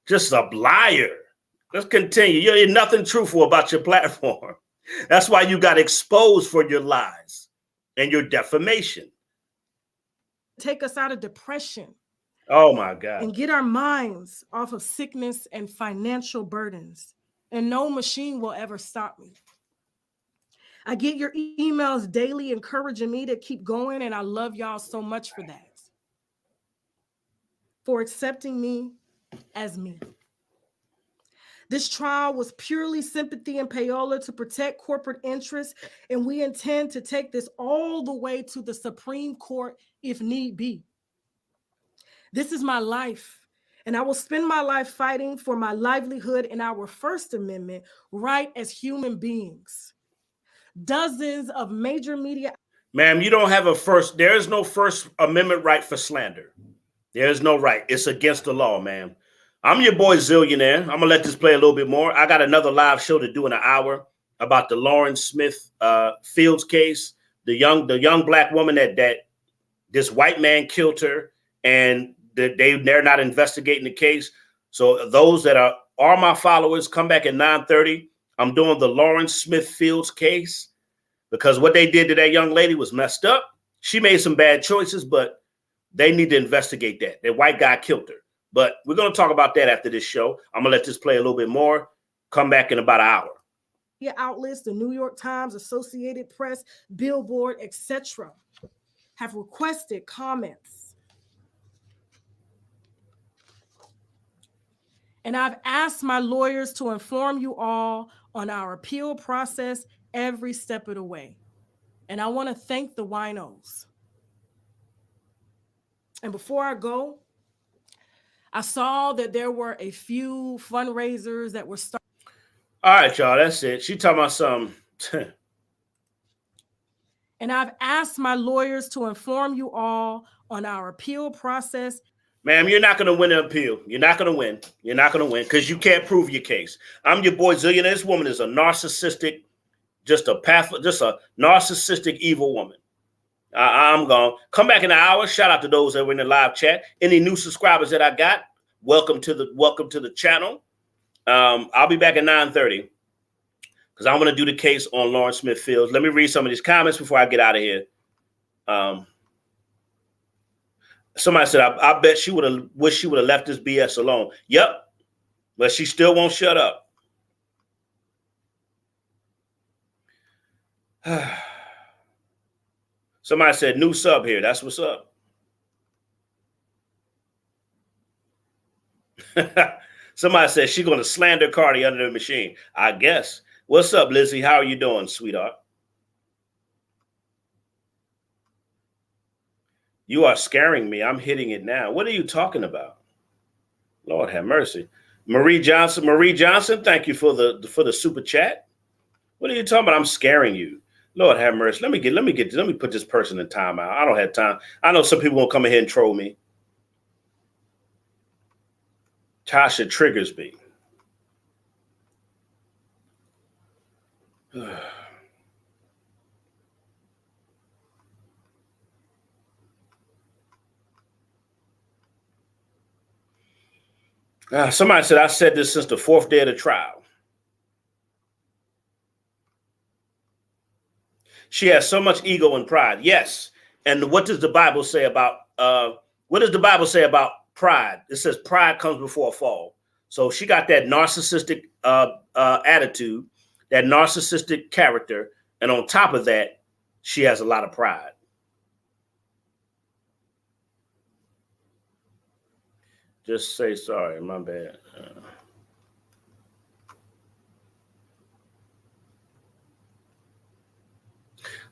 Just a liar. Let's continue. You're nothing truthful about your platform. That's why you got exposed for your lies and your defamation. Take us out of depression. Oh my God. And get our minds off of sickness and financial burdens. And no machine will ever stop me. I get your emails daily encouraging me to keep going, and I love y'all so much for that. For accepting me as me. This trial was purely sympathy and payola to protect corporate interests, and we intend to take this all the way to the Supreme Court if need be. This is my life, and I will spend my life fighting for my livelihood and our First Amendment right as human beings. Dozens of major media. Ma'am, you don't have there is no First Amendment right for slander. There is no right. It's against the law, ma'am. I'm your boy Zillionaire. I'm going to let this play a little bit more. I got another live show to do in an hour about the Lawrence Smith Fields case. The young black woman that this white man killed her, and they're not investigating the case. So those that are my followers, come back at 9:30. I'm doing the Lawrence Smith Fields case because what they did to that young lady was messed up. She made some bad choices, but they need to investigate that. That white guy killed her. But we're going to talk about that after this show. I'm going to let this play a little bit more. Come back in about an hour. Outlets, the New York Times, Associated Press, Billboard, etc., have requested comments. And I've asked my lawyers to inform you all on our appeal process every step of the way. And I want to thank the winos. And before I go, I saw that there were a few fundraisers that were started. All right, y'all, that's it. She talking about something. And I've asked my lawyers to inform you all on our appeal process. Ma'am, you're not going to win an appeal. You're not going to win. You're not going to win because you can't prove your case. I'm your boy Zillionaire. This woman is a narcissistic, just a narcissistic evil woman. I'm gone. Come back in an hour. Shout out to those that were in the live chat. Any new subscribers that I got, welcome to the channel. I'll be back at 9:30 because I'm going to do the case on Lawrence Smith Fields. Let me read some of these comments before I get out of here. Somebody said, I bet she would have wished she would have left this BS alone. Yep, but she still won't shut up. Somebody said, new sub here. That's what's up. Somebody said she's going to slander CARDI under the machine. I guess. What's up, Lizzie? How are you doing, sweetheart? You are scaring me. I'm hitting it now. What are you talking about? Lord have mercy. Marie Johnson, thank you for the super chat. What are you talking about? I'm scaring you. Lord have mercy. Let me put this person in timeout. I don't have time. I know some people won't come in here and troll me. Tasha triggers me. Somebody said I said this since the fourth day of the trial. She has so much ego and pride. Yes. And what does the Bible say about pride? It says pride comes before a fall. So she got that narcissistic attitude, that narcissistic character, and on top of that, she has a lot of pride. Just say sorry, my bad.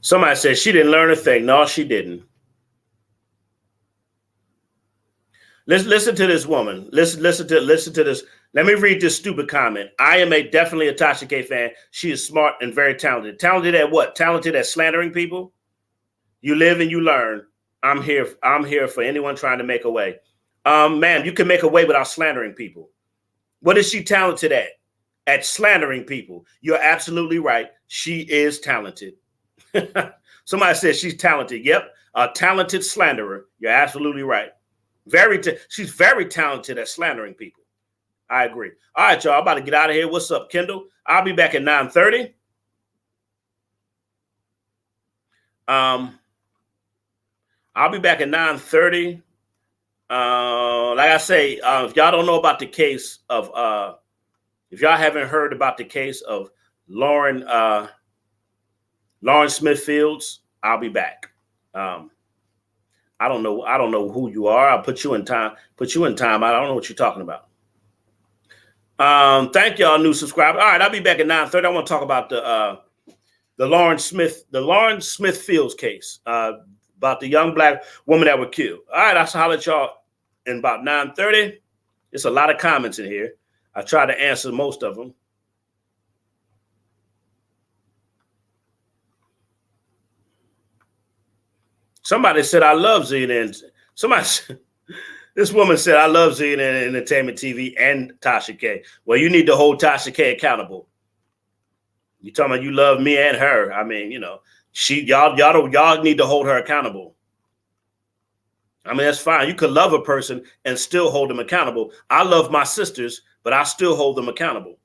Somebody said she didn't learn a thing. No, she didn't. Listen to this woman. Listen to this. Let me read this stupid comment. I am definitely a Tasha K fan. She is smart and very talented. Talented at what? Talented at slandering people? You live and you learn. I'm here for anyone trying to make a way. Ma'am, you can make a way without slandering people. What is she talented at? At slandering people. You're absolutely right. She is talented. Somebody said she's talented. Yep. a talented slanderer. You're absolutely right. She's very talented at slandering people. I agree. All right, y'all. I'm about to get out of here. What's up, Kendall? I'll be back at 9:30. I'll be back at 9:30. Like I say, if y'all don't know about the case of, if y'all haven't heard about the case of Lauren Smith Fields, I'll be back. I don't know who you are. I'll put you in time. I don't know what you're talking about. Thank y'all, new subscribers. All right, I'll be back at 9:30. I want to talk about the Lauren Smith Fields case, about the young black woman that was killed. All right, I'll holler at y'all in about 9:30. It's a lot of comments in here. I try to answer most of them. Somebody said, I love CNN. This woman said, I love CNN Entertainment TV and Tasha K. Well, you need to hold Tasha K accountable. You talking about you love me and her. I mean, you know, y'all need to hold her accountable. I mean, that's fine. You could love a person and still hold them accountable. I love my sisters, but I still hold them accountable.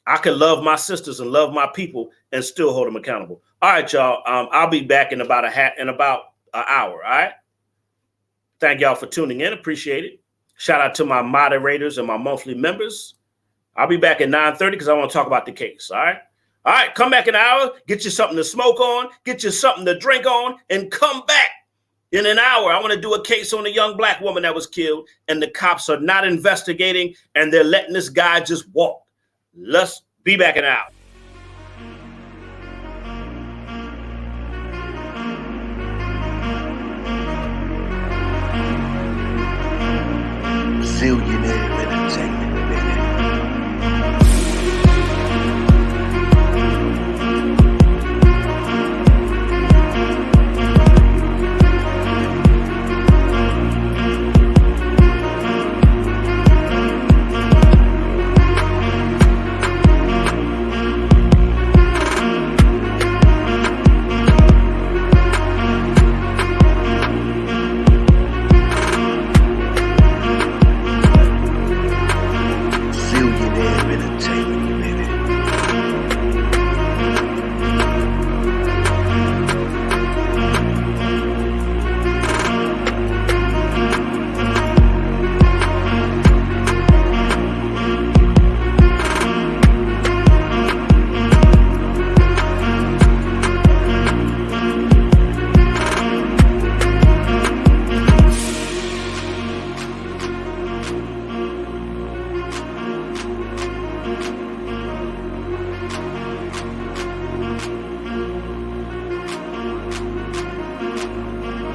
I can love my sisters and love my people and still hold them accountable. All right, y'all. I'll be back in about an hour. All right. Thank y'all for tuning in. Appreciate it. Shout out to my moderators and my monthly members. I'll be back at 9:30 because I want to talk about the case. All right. All right. Come back in an hour. Get you something to smoke on. Get you something to drink on, and come back in an hour. I want to do a case on a young black woman that was killed, and the cops are not investigating, and they're letting this guy just walk. Let's be back in an hour. Zillionaire Entertainment, baby.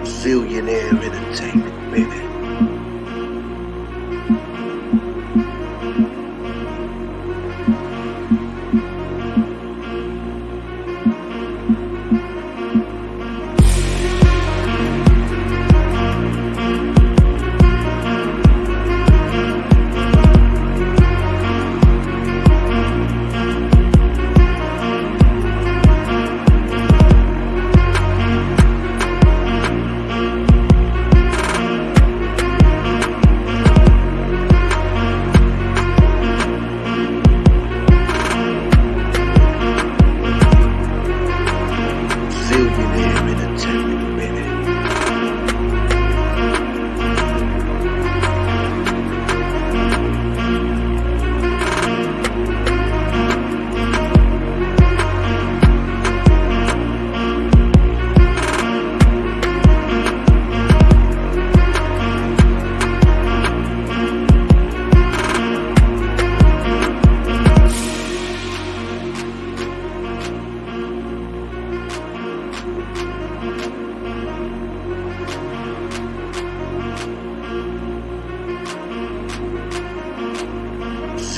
Zillionaire Entertainment, baby.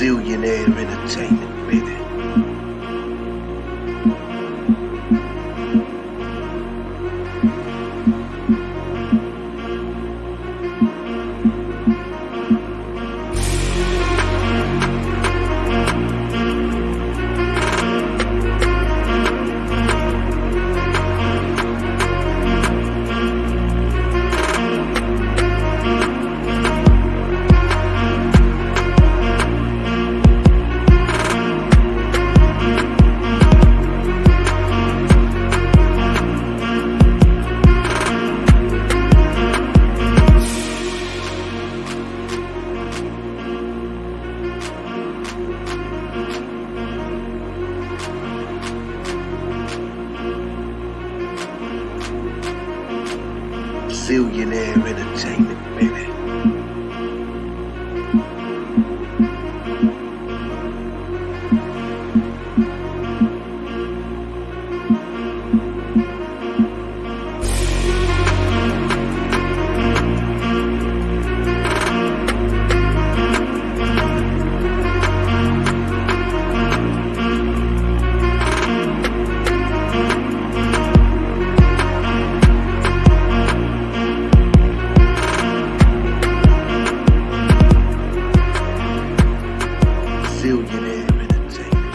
Zillionaire Entertainment, baby. Zillionaire Entertainment, baby.